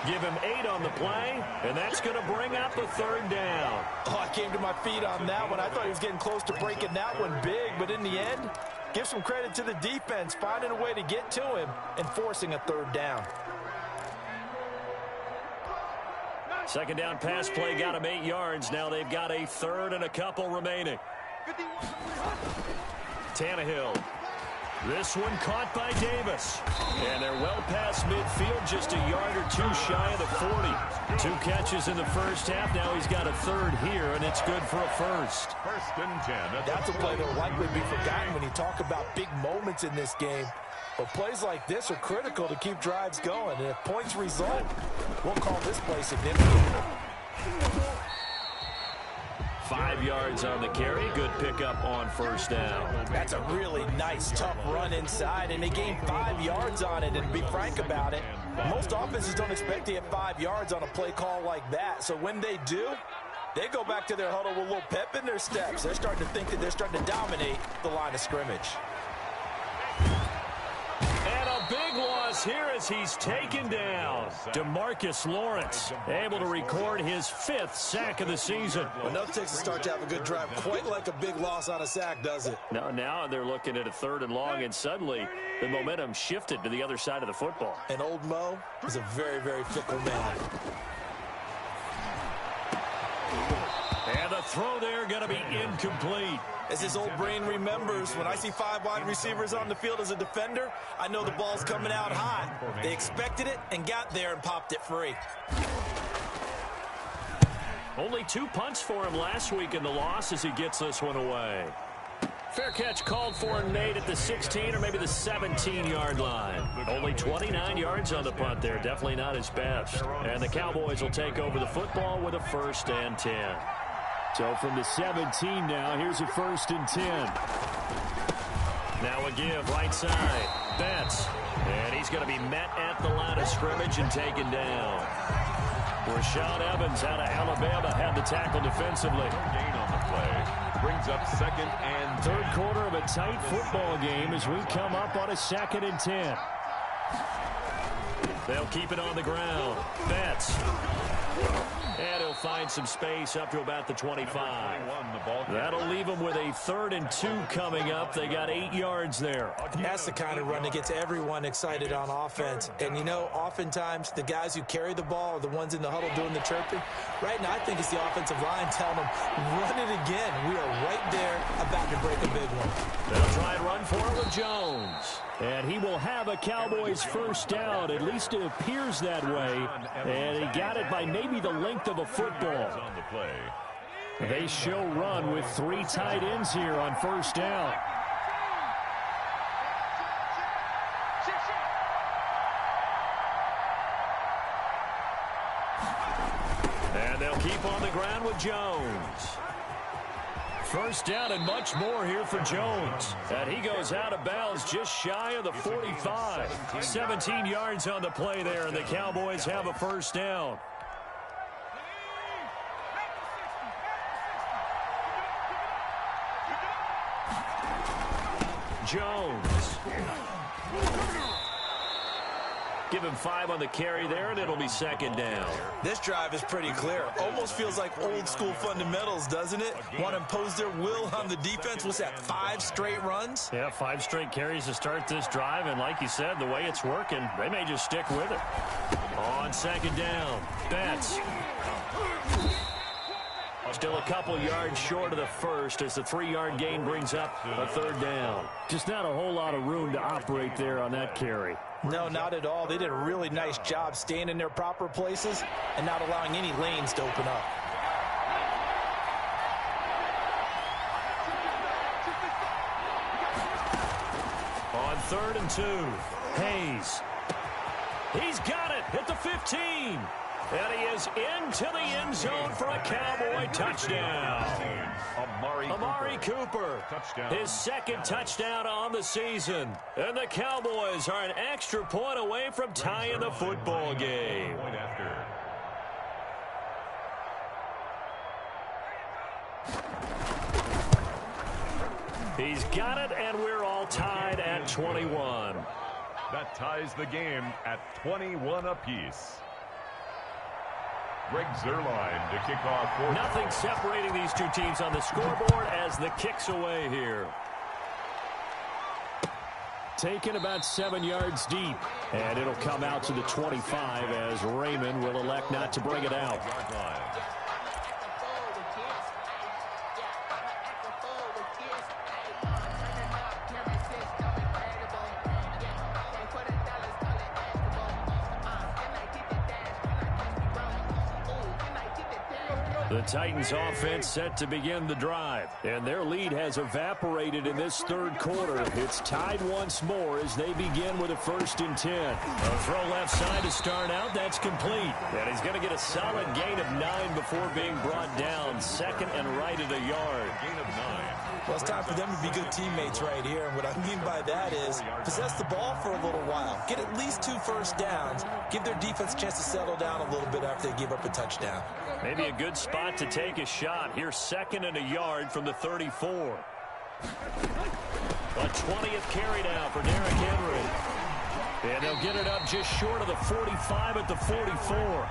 Give him 8 on the play, and that's going to bring up a 3rd down. Oh, I came to my feet on that one. I thought he was getting close to breaking that one big, but in the end, give some credit to the defense, finding a way to get to him and forcing a 3rd down. 2nd down pass play got him 8 yards. Now they've got a 3rd and a couple remaining. Tannehill. This one caught by Davis. And they're well past midfield, just a yard or 2 shy of the 40. 2 catches in the first half. Now he's got a 3rd here, and it's good for a 1st. 1st and 10. That's a play that will likely be forgotten when you talk about big moments in this game. But plays like this are critical to keep drives going. And if points result, we'll call this play significant. 5 yards on the carry. Good pickup on 1st down. That's a really nice, tough run inside, and they gained 5 yards on it. And to be frank about it, most offenses don't expect to get 5 yards on a play call like that. So when they do, they go back to their huddle with a little pep in their steps. They're starting to think that they're starting to dominate the line of scrimmage. And a big loss here as he's taken down. DeMarcus Lawrence able to record his 5th sack of the season. Well, no takes to start to have a good drive. Quite like a big loss on a sack, does it? Now they're looking at a 3rd and long, and suddenly the momentum shifted to the other side of the football. And old Mo is a very, very fickle man. throw there going to be incomplete. As his old brain remembers, when I see 5 wide receivers on the field as a defender, I know the ball's coming out hot. They expected it and got there and popped it free. Only 2 punts for him last week in the loss as he gets this one away. Fair catch called for Nate at the 16 or maybe the 17-yard line. Only 29 yards on the punt there. Definitely not his best. And the Cowboys will take over the football with a 1st and 10. So from the 17 now, here's a 1st and 10. Now a give right side. Betts. And he's going to be met at the line of scrimmage and taken down. Rashaan Evans out of Alabama had the tackle defensively. Gain on the play. Brings up 2nd and 10. 3rd quarter of a tight football game as we come up on a 2nd and 10. They'll keep it on the ground. Betts. And he'll find some space up to about the 25. That'll leave them with a 3rd and 2 coming up. They got 8 yards there. And that's the kind of run that gets everyone excited on offense. And, you know, oftentimes the guys who carry the ball are the ones in the huddle doing the chirping. Right now, I think it's the offensive line telling them, run it again. We are right there about to break a big one. They'll try and run for it with Jones. And he will have a Cowboys 1st down. At least it appears that way. And he got it by maybe the length of a football. They show run with 3 tight ends here on 1st down. And they'll keep on the ground with Jones. 1st down and much more here for Jones. And he goes out of bounds just shy of the 45. 17 yards on the play there, and the Cowboys have a 1st down. Jones. Give him 5 on the carry there, and it'll be 2nd down. This drive is pretty clear. Almost feels like old school fundamentals, doesn't it? Want to impose their will on the defense. What's that, 5 straight runs? Yeah, 5 straight carries to start this drive, and like you said, the way it's working, they may just stick with it. On 2nd down, Betts. Still a couple yards short of the 1st as the 3-yard gain brings up a 3rd down. Just not a whole lot of room to operate there on that carry. No, not at all. They did a really nice job staying in their proper places and not allowing any lanes to open up. On 3rd and 2, Hayes. He's got it at the 15. And he is into the end zone for a Cowboy touchdown. Amari Cooper, touchdown. His 2nd touchdown on the season. And the Cowboys are an extra point away from tying the football game. He's got it, and we're all tied at 21. That ties the game at 21 apiece. Greg Zuerlein to kick off. Nothing separating these 2 teams on the scoreboard as the kick's away here. Taken about 7 yards deep. And it'll come out to the 25 as Raymond will elect not to bring it out. The Titans offense set to begin the drive, and their lead has evaporated in this 3rd quarter. It's tied once more as they begin with a 1st and 10. A throw left side to start out. That's complete. And he's going to get a solid gain of 9 before being brought down. 2nd and right at a yard. Gain of 9. Well, it's time for them to be good teammates right here. And what I mean by that is possess the ball for a little while. Get at least 2 first downs. Give their defense a chance to settle down a little bit after they give up a touchdown. Maybe a good spot to take a shot. Here's 2nd and a yard from the 34. A 20th carry now for Derrick Henry. And they'll get it up just short of the 45 at the 44.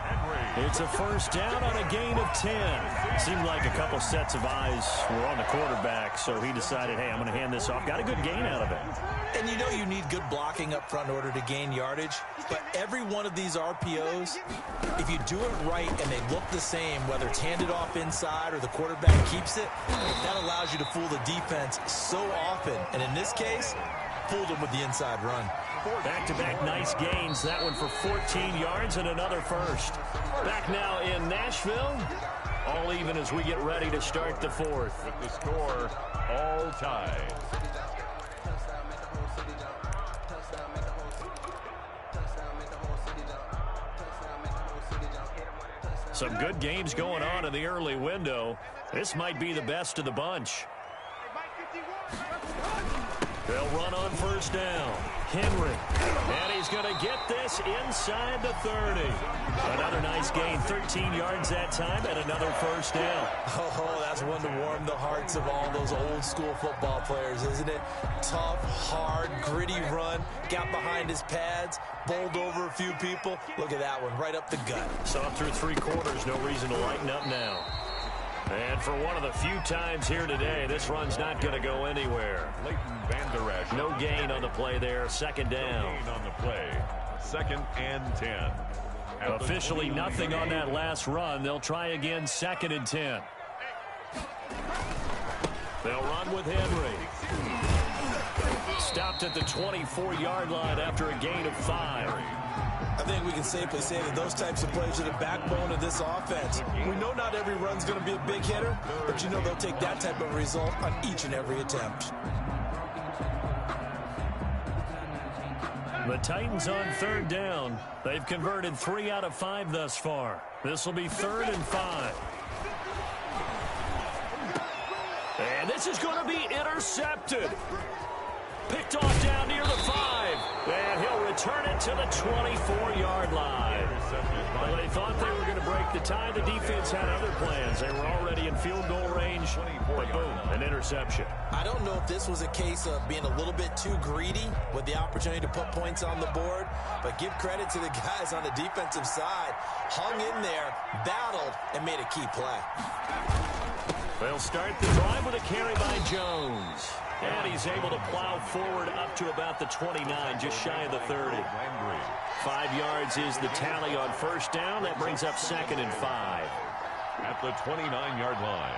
It's a first down on a gain of 10. Seemed like a couple sets of eyes were on the quarterback, so he decided, hey, I'm going to hand this off. Got a good gain out of it. And you know you need good blocking up front in order to gain yardage, but every one of these RPOs, if you do it right and they look the same, whether it's handed off inside or the quarterback keeps it, that allows you to fool the defense so often. And in this case, fooled them with the inside run. Back-to-back nice gains. That one for 14 yards and another first. Back now in Nashville. All even as we get ready to start the fourth. With the score, all tied. Some good games going on in the early window. This might be the best of the bunch. They'll run on first down. Henry. And he's going to get this inside the 30. Another nice gain. 13 yards that time and another first down. Oh, that's one to warm the hearts of all those old school football players, isn't it? Tough, hard, gritty run. Got behind his pads. Bowled over a few people. Look at that one. Right up the gut. Saw through 3 quarters. No reason to lighten up now. And for one of the few times here today, this run's not going to go anywhere. No gain on the play there. Second down. No gain on the play. 2nd and 10. Officially nothing on that last run. They'll try again 2nd and 10. They'll run with Henry. Stopped at the 24-yard line after a gain of 5. I think we can safely say that those types of plays are the backbone of this offense. We know not every run's going to be a big hitter, but you know they'll take that type of result on each and every attempt. The Titans on 3rd down. They've converted 3 out of 5 thus far. This will be 3rd and 5. And this is going to be intercepted. Picked off down near the 5. And he'll return it to the 24-yard line. Well, they thought they were going to break the tie. The defense had other plans. They were already in field goal range. But boom, an interception. I don't know if this was a case of being a little bit too greedy with the opportunity to put points on the board, but give credit to the guys on the defensive side. Hung in there, battled, and made a key play. They'll start the drive with a carry by Jones. And he's able to plow forward up to about the 29, just shy of the 30. 5 yards is the tally on first down. That brings up 2nd and 5. At the 29-yard line.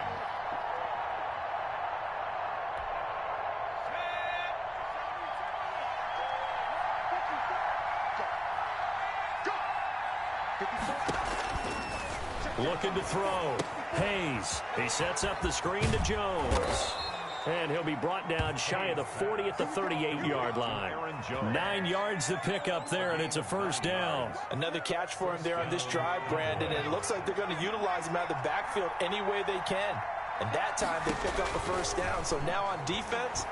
Looking to throw. Hayes. He sets up the screen to Jones. And he'll be brought down shy of the 40 at the 38-yard line. 9 yards to pick up there, and it's a first down. Another catch for him there on this drive, Brandon, and it looks like they're going to utilize him out of the backfield any way they can. And that time they pick up a first down. So now on defense,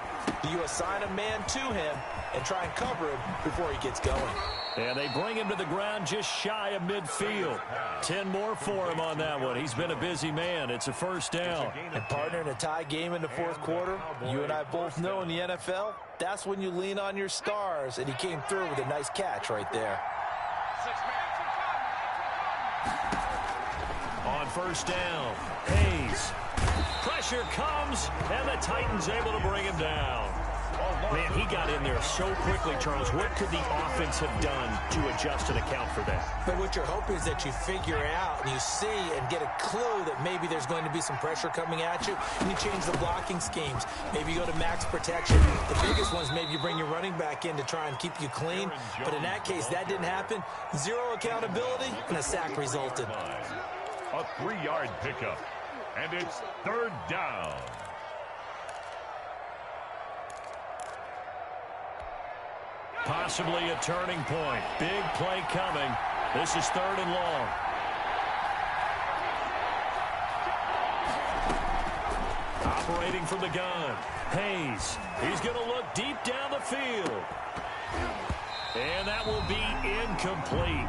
do you assign a man to him and try and cover him before he gets going? And they bring him to the ground just shy of midfield. 10 more for him on that one. He's been a busy man. It's a first down. And partner, in a tie game in the 4th quarter, you and I both know in the NFL, that's when you lean on your stars. And he came through with a nice catch right there. On first down, Hayes. Pressure comes, and the Titans able to bring him down. Man, he got in there so quickly, Charles. What could the offense have done to adjust and account for that? But what you're hoping is that you figure out and you see and get a clue that maybe there's going to be some pressure coming at you, and you change the blocking schemes. Maybe you go to max protection. The biggest ones, maybe you bring your running back in to try and keep you clean. But in that case, that didn't happen. 0 accountability, and a sack resulted. A 3-yard pickup, and it's 3rd down. Possibly a turning point. Big play coming. This is 3rd and long. Operating from the gun. Hayes. He's going to look deep down the field. And that will be incomplete.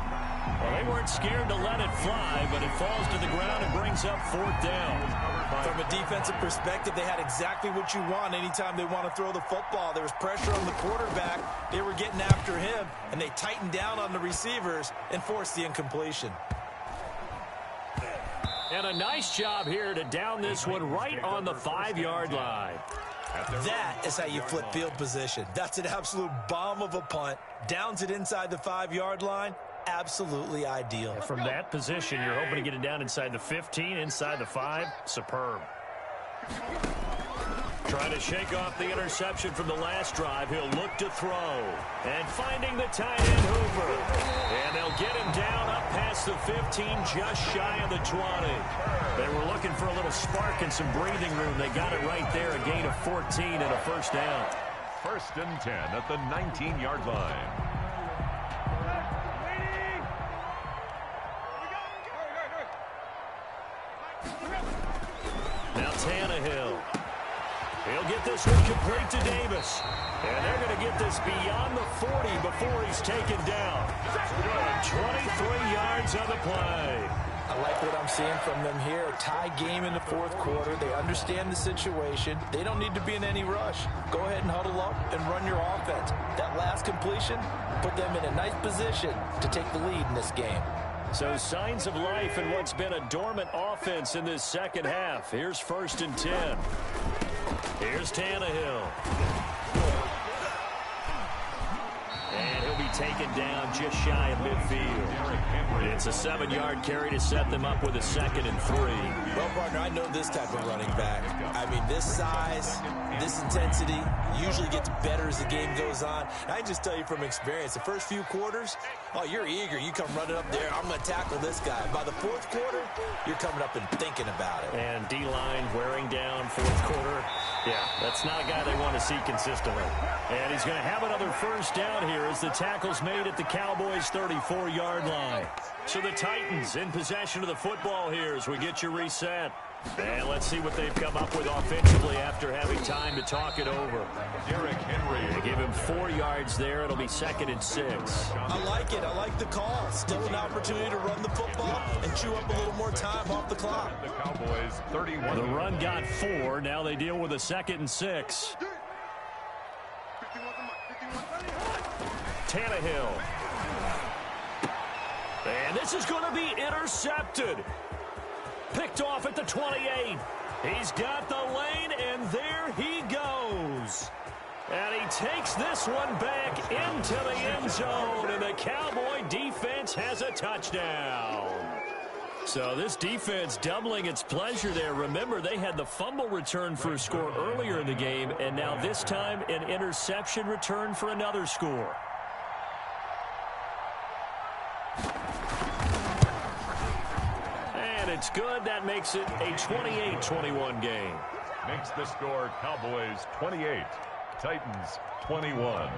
Well, they weren't scared to let it fly, but it falls to the ground and brings up 4th down. From a defensive perspective, they had exactly what you want anytime they want to throw the football. There was pressure on the quarterback. They were getting after him, and they tightened down on the receivers and forced the incompletion. And a nice job here to down this one right on the 5-yard line. That is how you flip field position. That's an absolute bomb of a punt. Downs it inside the 5-yard line. Absolutely ideal. From that position, you're hoping to get it down inside the 15, inside the 5. Superb. Trying to shake off the interception from the last drive. He'll look to throw. And finding the tight end, Hoover. And they'll get him down up past the 15, just shy of the 20. They were looking for a little spark and some breathing room. They got it right there, a gain of 14 and a 1st down. 1st and 10 at the 19-yard line. Now Tannehill. He'll get this one complete to Davis. And they're going to get this beyond the 40 before he's taken down. 23 yards on the play. I like what I'm seeing from them here. A tie game in the 4th quarter. They understand the situation. They don't need to be in any rush. Go ahead and huddle up and run your offense. That last completion put them in a nice position to take the lead in this game. So signs of life in what's been a dormant offense in this 2nd half. Here's 1st and 10. Here's Tannehill. And he'll be taken down just shy of midfield. It's a 7-yard carry to set them up with a 2nd and 3. Well, partner, I know this type of running back. I mean, this size, this intensity usually gets better as the game goes on. And I can just tell you from experience, the first few quarters, oh, you're eager. You come running up there, I'm going to tackle this guy. By the 4th quarter, you're coming up and thinking about it. And D-line wearing down 4th quarter. Yeah, that's not a guy they want to see consistently. And he's going to have another 1st down here as the tackle's made at the Cowboys' 34-yard line. So the Titans in possession of the football here as we get you reset. And let's see what they've come up with offensively after having time to talk it over. Derrick Henry. They give him 4 yards there. It'll be 2nd and 6. I like it. I like the call. Still an opportunity to run the football and chew up a little more time off the clock. The Cowboys 31. The run got 4. Now they deal with a 2nd and 6. Tannehill. And this is going to be intercepted. Picked off at the 28. He's got the lane, and there he goes. And he takes this one back into the end zone, and the Cowboy defense has a touchdown. So this defense doubling its pleasure there. Remember, they had the fumble return for a score earlier in the game, and now this time an interception return for another score. It's good. That makes it a 28-21 game. Makes the score Cowboys 28, Titans 21.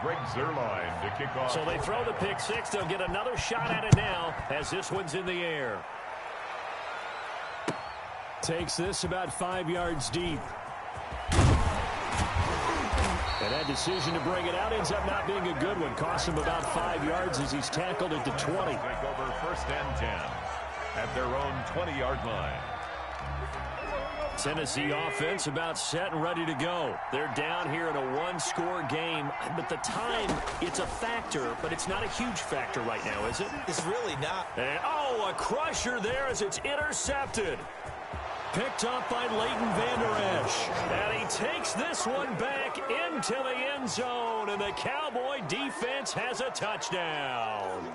Greg Zuerlein to kick off. So they throw the pick 6. They'll get another shot at it now as this one's in the air. Takes this about 5 yards deep. And that decision to bring it out ends up not being a good one. Costs him about 5 yards as he's tackled at the 20. Take over 1st and 10. At their own 20-yard line. Tennessee offense about set and ready to go. They're down here in a 1-score game. But the time, it's a factor, but it's not a huge factor right now, is it? It's really not. And, oh, a crusher there as it's intercepted. Picked up by Leighton Vander Esch. And he takes this one back into the end zone. And the Cowboy defense has a touchdown.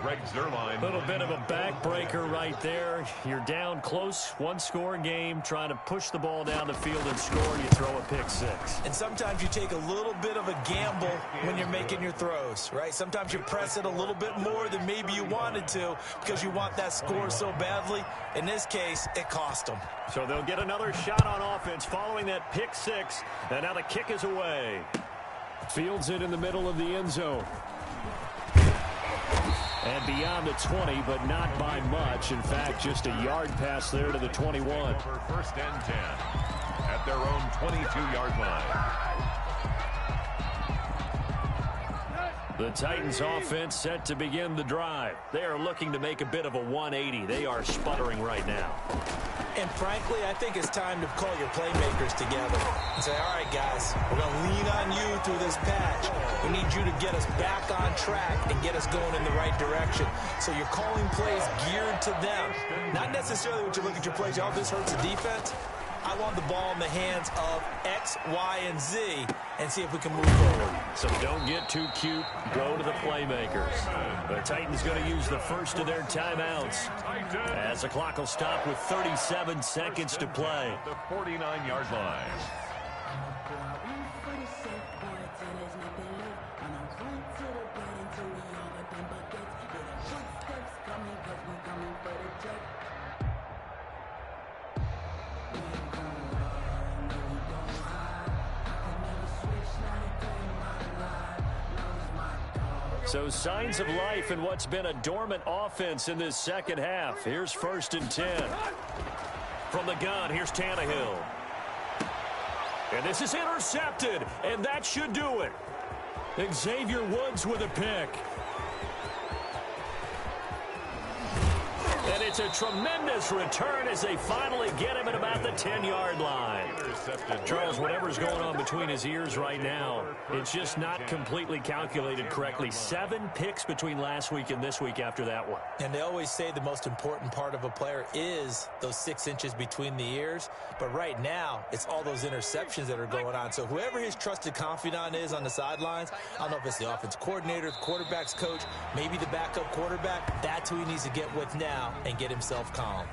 Greg Zuerlein. A little bit of a backbreaker right there. You're down close, 1-score game, trying to push the ball down the field and score, and you throw a pick 6. And sometimes you take a little bit of a gamble when you're making your throws, right? Sometimes you press it a little bit more than maybe you wanted to because you want that score so badly. In this case, it cost them. So they'll get another shot on offense following that pick 6, and now the kick is away. Fields it in the middle of the end zone. And beyond the 20, but not by much. In fact, just a yard pass there to the 21. Over 1st and 10 at their own 22-yard line. The Titans offense set to begin the drive. They are looking to make a bit of a 180. They are sputtering right now. And frankly, I think it's time to call your playmakers together and say, all right, guys, we're going to lean on you through this patch. We need you to get us back on track and get us going in the right direction. So you're calling plays geared to them. Not necessarily when you look at your plays, oh, this hurts the defense. I want the ball in the hands of X, Y, and Z and see if we can move forward. So don't get too cute. Go to the playmakers. The Titans going to use the first of their timeouts as the clock will stop with 37 seconds to play. The 49-yard line. So signs of life in what's been a dormant offense in this second half. Here's 1st and 10. From the gun, here's Tannehill. And this is intercepted, and that should do it. Xavier Woods with a pick. And it's a tremendous return as they finally get him at about the 10-yard line. Charles, whatever's going on between his ears right now, it's just not completely calculated correctly. 7 picks between last week and this week after that one. And they always say the most important part of a player is those 6 inches between the ears. But right now, it's all those interceptions that are going on. So whoever his trusted confidant is on the sidelines, I don't know if it's the offense coordinator, the quarterback's coach, maybe the backup quarterback, that's who he needs to get with now and get himself calm.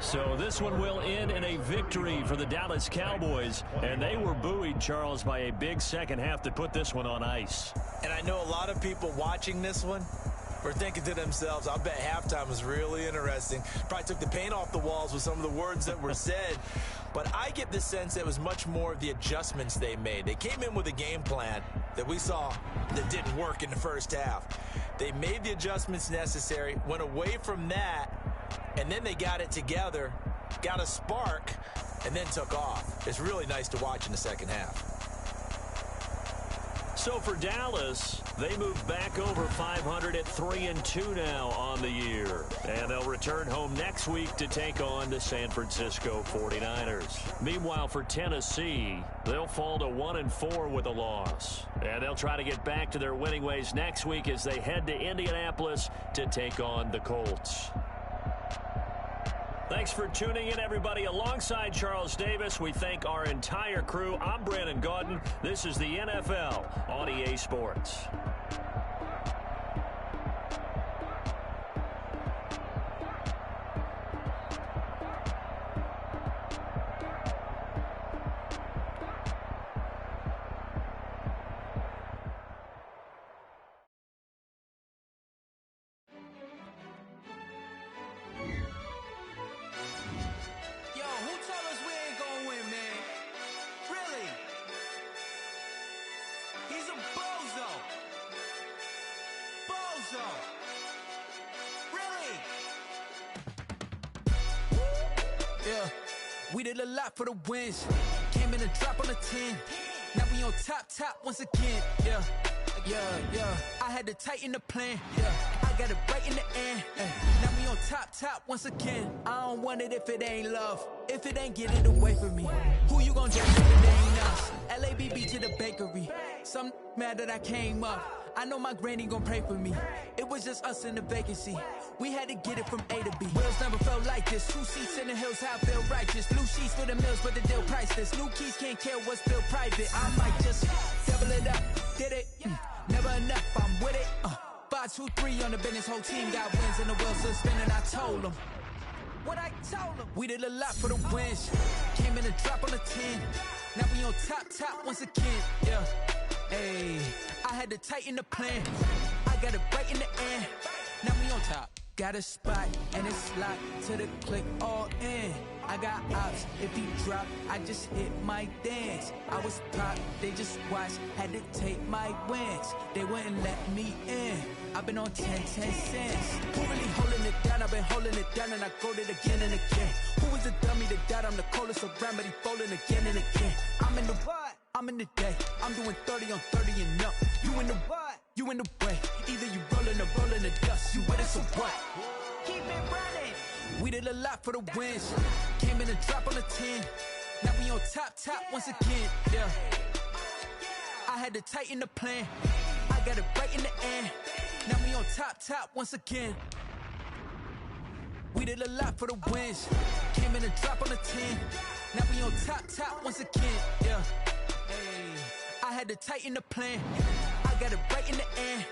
So this one will end in a victory for the Dallas Cowboys, and they were buoyed, Charles, by a big second half that put this one on ice. And I know a lot of people watching this one were thinking to themselves, I bet halftime was really interesting. Probably took the paint off the walls with some of the words that were said. But I get the sense that it was much more of the adjustments they made. They came in with a game plan that we saw that didn't work in the first half. They made the adjustments necessary, went away from that, and then they got it together, got a spark, and then took off. It's really nice to watch in the second half. So for Dallas, they move back over 500 at 3-2 now on the year. And they'll return home next week to take on the San Francisco 49ers. Meanwhile, for Tennessee, they'll fall to 1-4 with a loss. And they'll try to get back to their winning ways next week as they head to Indianapolis to take on the Colts. Thanks for tuning in, everybody. Alongside Charles Davis, we thank our entire crew. I'm Brandon Gaudin. This is the NFL on EA Sports. We did a lot for the wins. Came in a drop on a 10. Now we on top once again. Yeah. I had to tighten the plan. Yeah. I got it right in the end. Now we on top once again. I don't want it if it ain't love. If it ain't, get it away from me. Who you gon' judge if it ain't us? LABB to the bakery. Some mad that I came up. I know my granny gon' pray for me. It was just us in the vacancy. We had to get it from A to B. Wheels never felt like this. 2 seats in the hills, how I feel righteous. Blue sheets for the mills, but the deal priceless. New keys can't care what's still private. I might just double it up. Did it? Never enough, I'm with it. 5, 2, 3 on the business. Whole team got wins and the wheels still spinning. I told them what I We did a lot for the wins. Came in a drop on the 10. Now we on top once again. Yeah. Hey, I had to tighten the plan. I got it right in the end. Now we on top. Got a spot and it's locked to the click all in. I got ops, if he drop, I just hit my dance. I was pop, they just watched, had to take my wins. They wouldn't let me in. I've been on 10 cents. Who really holding it down? I've been holding it down and I go it again and again. Who was the dummy that died? I'm the coldest around, but he folding again and again. I'm in the what? I'm in the day. I'm doing 30 on 30 and up. You in the what? You in the way. Either you rolling or rolling the dust. You with us or what? Keep it running. We did a lot for the wins. Came in a drop on the 10. Now we on top once again. Yeah. I had to tighten the plan. I got it right in the end. Now we on top once again. We did a lot for the wins. Came in a drop on the 10. Now we on top once again. Yeah. Hey, I had to tighten the plan. I got it right in the end.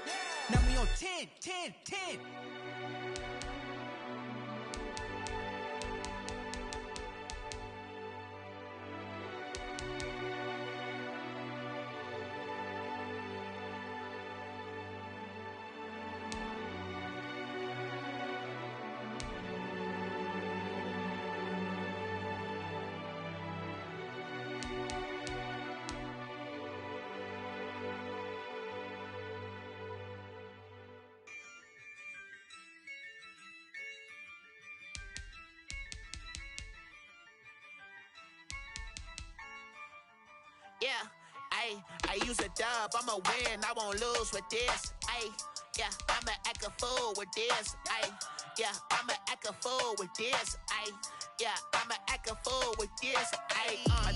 Now we on 10. Yeah, I use a dub, I'ma win, I won't lose with this. Yeah, I'ma act a fool with this. Yeah, I'ma act a fool with this. Yeah, I'ma act a fool with this.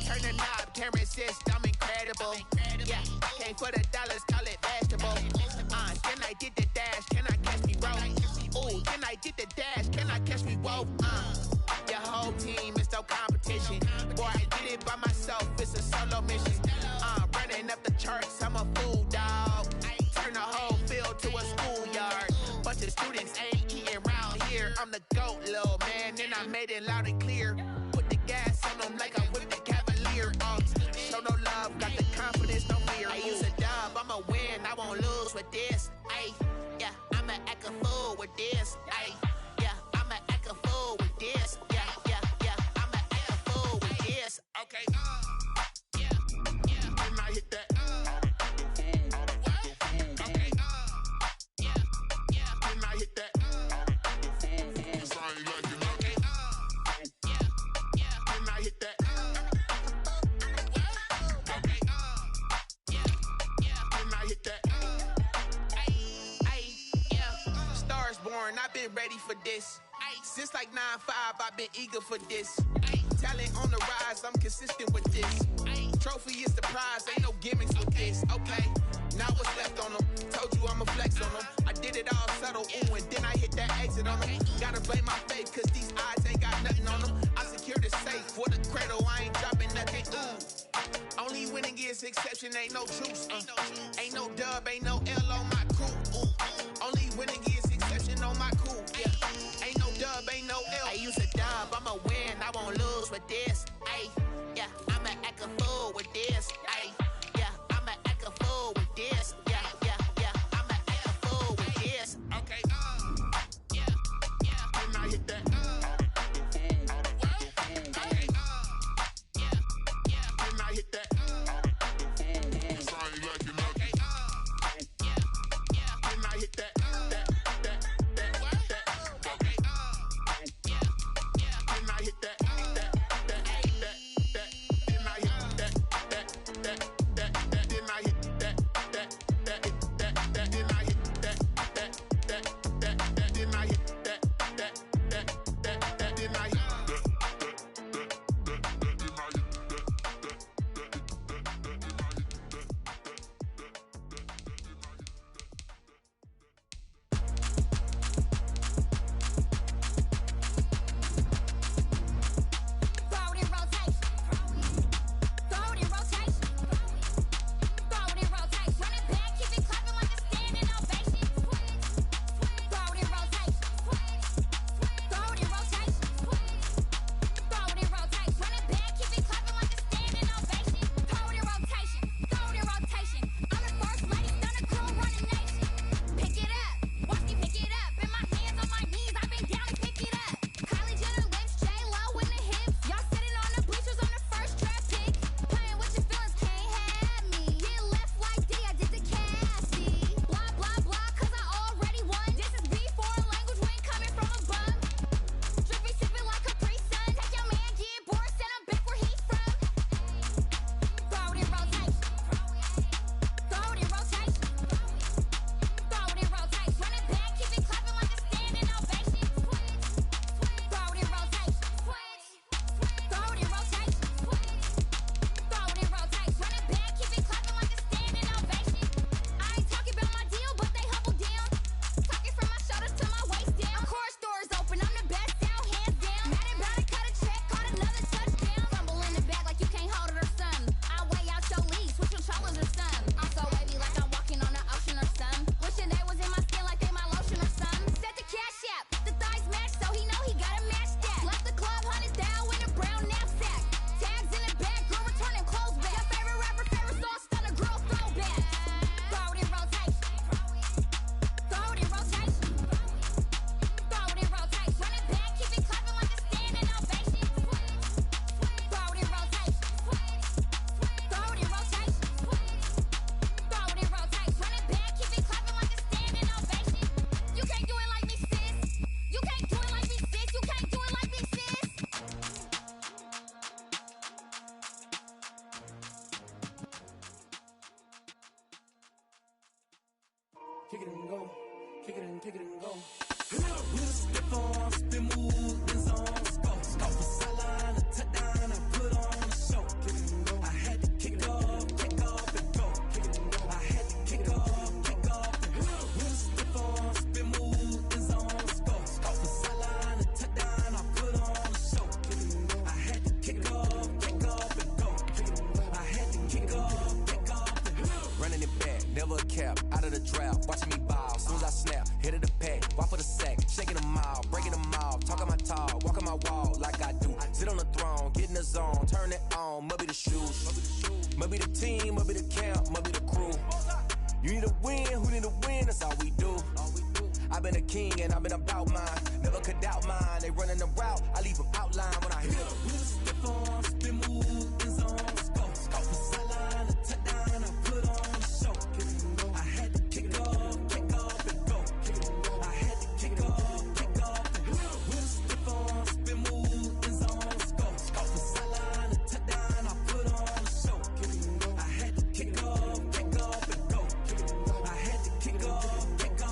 Turn the knob, camera assist, I'm incredible. Yeah, came for the dollars, call it vegetable. Then I did the dash, can I catch me roll? Ooh, then I did the dash, can I catch me roll? Your whole team is no competition. Boy, I did it by myself, it's a solo mission. Running up the charts, I'm a fool, dog. Turn the whole field to a schoolyard. Bunch of students ain't eating round here. I'm the GOAT, little man, and I made it loud and clear. Put the gas on them like I whipped the Cavalier. Show no love, got the confidence, no fear. I use a dub, I'ma win, I won't lose with this. Yeah, I'ma act a fool with this. Yeah, I'ma act a fool with this. Yeah, I'ma act a fool with this. Okay, yeah, and I hit that. Okay, yeah, and I hit that. Cause I ain't like it. Okay, yeah, and I hit that. Okay, yeah, and I hit that. Yeah, Stars born, I've been ready for this. Since like 9-5, I've been eager for this. Talent on the rise, I'm consistent with this. Trophy is the prize, ain't no gimmicks with this. Okay, now what's left on them? Told you I'ma flex on them. I did it all subtle, ooh, and then I hit that exit on them. Gotta blame my faith, cause these odds ain't got nothing on them. I secure the safe for the cradle, I ain't dropping nothing, ooh. Only winning is exception, ain't no truce. Ain't no dub, ain't no L on my crew. Ooh. Only winning is exception on my crew. Yeah, ain't no dub, ain't no L. I use a dub, I'ma win, I won't lose with this. Yeah, I'ma act a fool with this. Yeah, I'ma act a fool with this. Yeah, I'ma act a fool with this. Okay, yeah, and I hit that. Okay, yeah, and I hit that. Cause I ain't like it. Okay, yeah, and I hit that. Okay, yeah, and I hit that. pick it and go. With a stiff arm, spin move, then zones, go. Off the sideline, a touchdown, I put on a show. I had to kick off and go. I had to kick off and go. With a stiff arm, spin move, then zones, go. Off the sideline, a touchdown, I put on a show. I had to kick off and go. I had to kick off and go. Running it back, never a cap, out of the drought, watching me ball. Soon as I snap, hit of the pack, walk for the sack, shaking them all, breaking them off, talking my talk, walking my wall like I do. Sit on the throne, get in the zone, turn it on, must be the shoes, must be the team, must be the camp, must be the crew. You need a win, who need a win, that's all we do. I've been a king and I've been about mine, never could doubt mine. They running the route, I leave them outline when I hit them. With a stiff arm, spin move, then zones, go. Off the sideline, a touchdown, I put on a show. I had to kick off and go. I had to kick off and go. With a stiff arm, spin move, then zones, go. Off the sideline, a touchdown, I put on a show. I had to kick off and go. I had to kick off and go.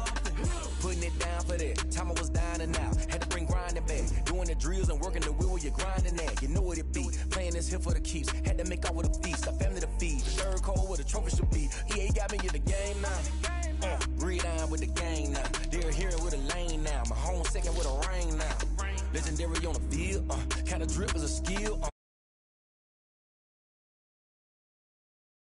Putting it down for that, time I was down and out, had to bring grinding back, doing the drills and working the wheel where you're grinding at, you know what it be, playing this here for the keeps, had to make out with a feast, a family to feed, the third cold where the trophy should be, EA got me in the game now, read on with the game now, they're hearing with a lane now, my home second with a rain now, legendary on the field, kinda drip is a skill,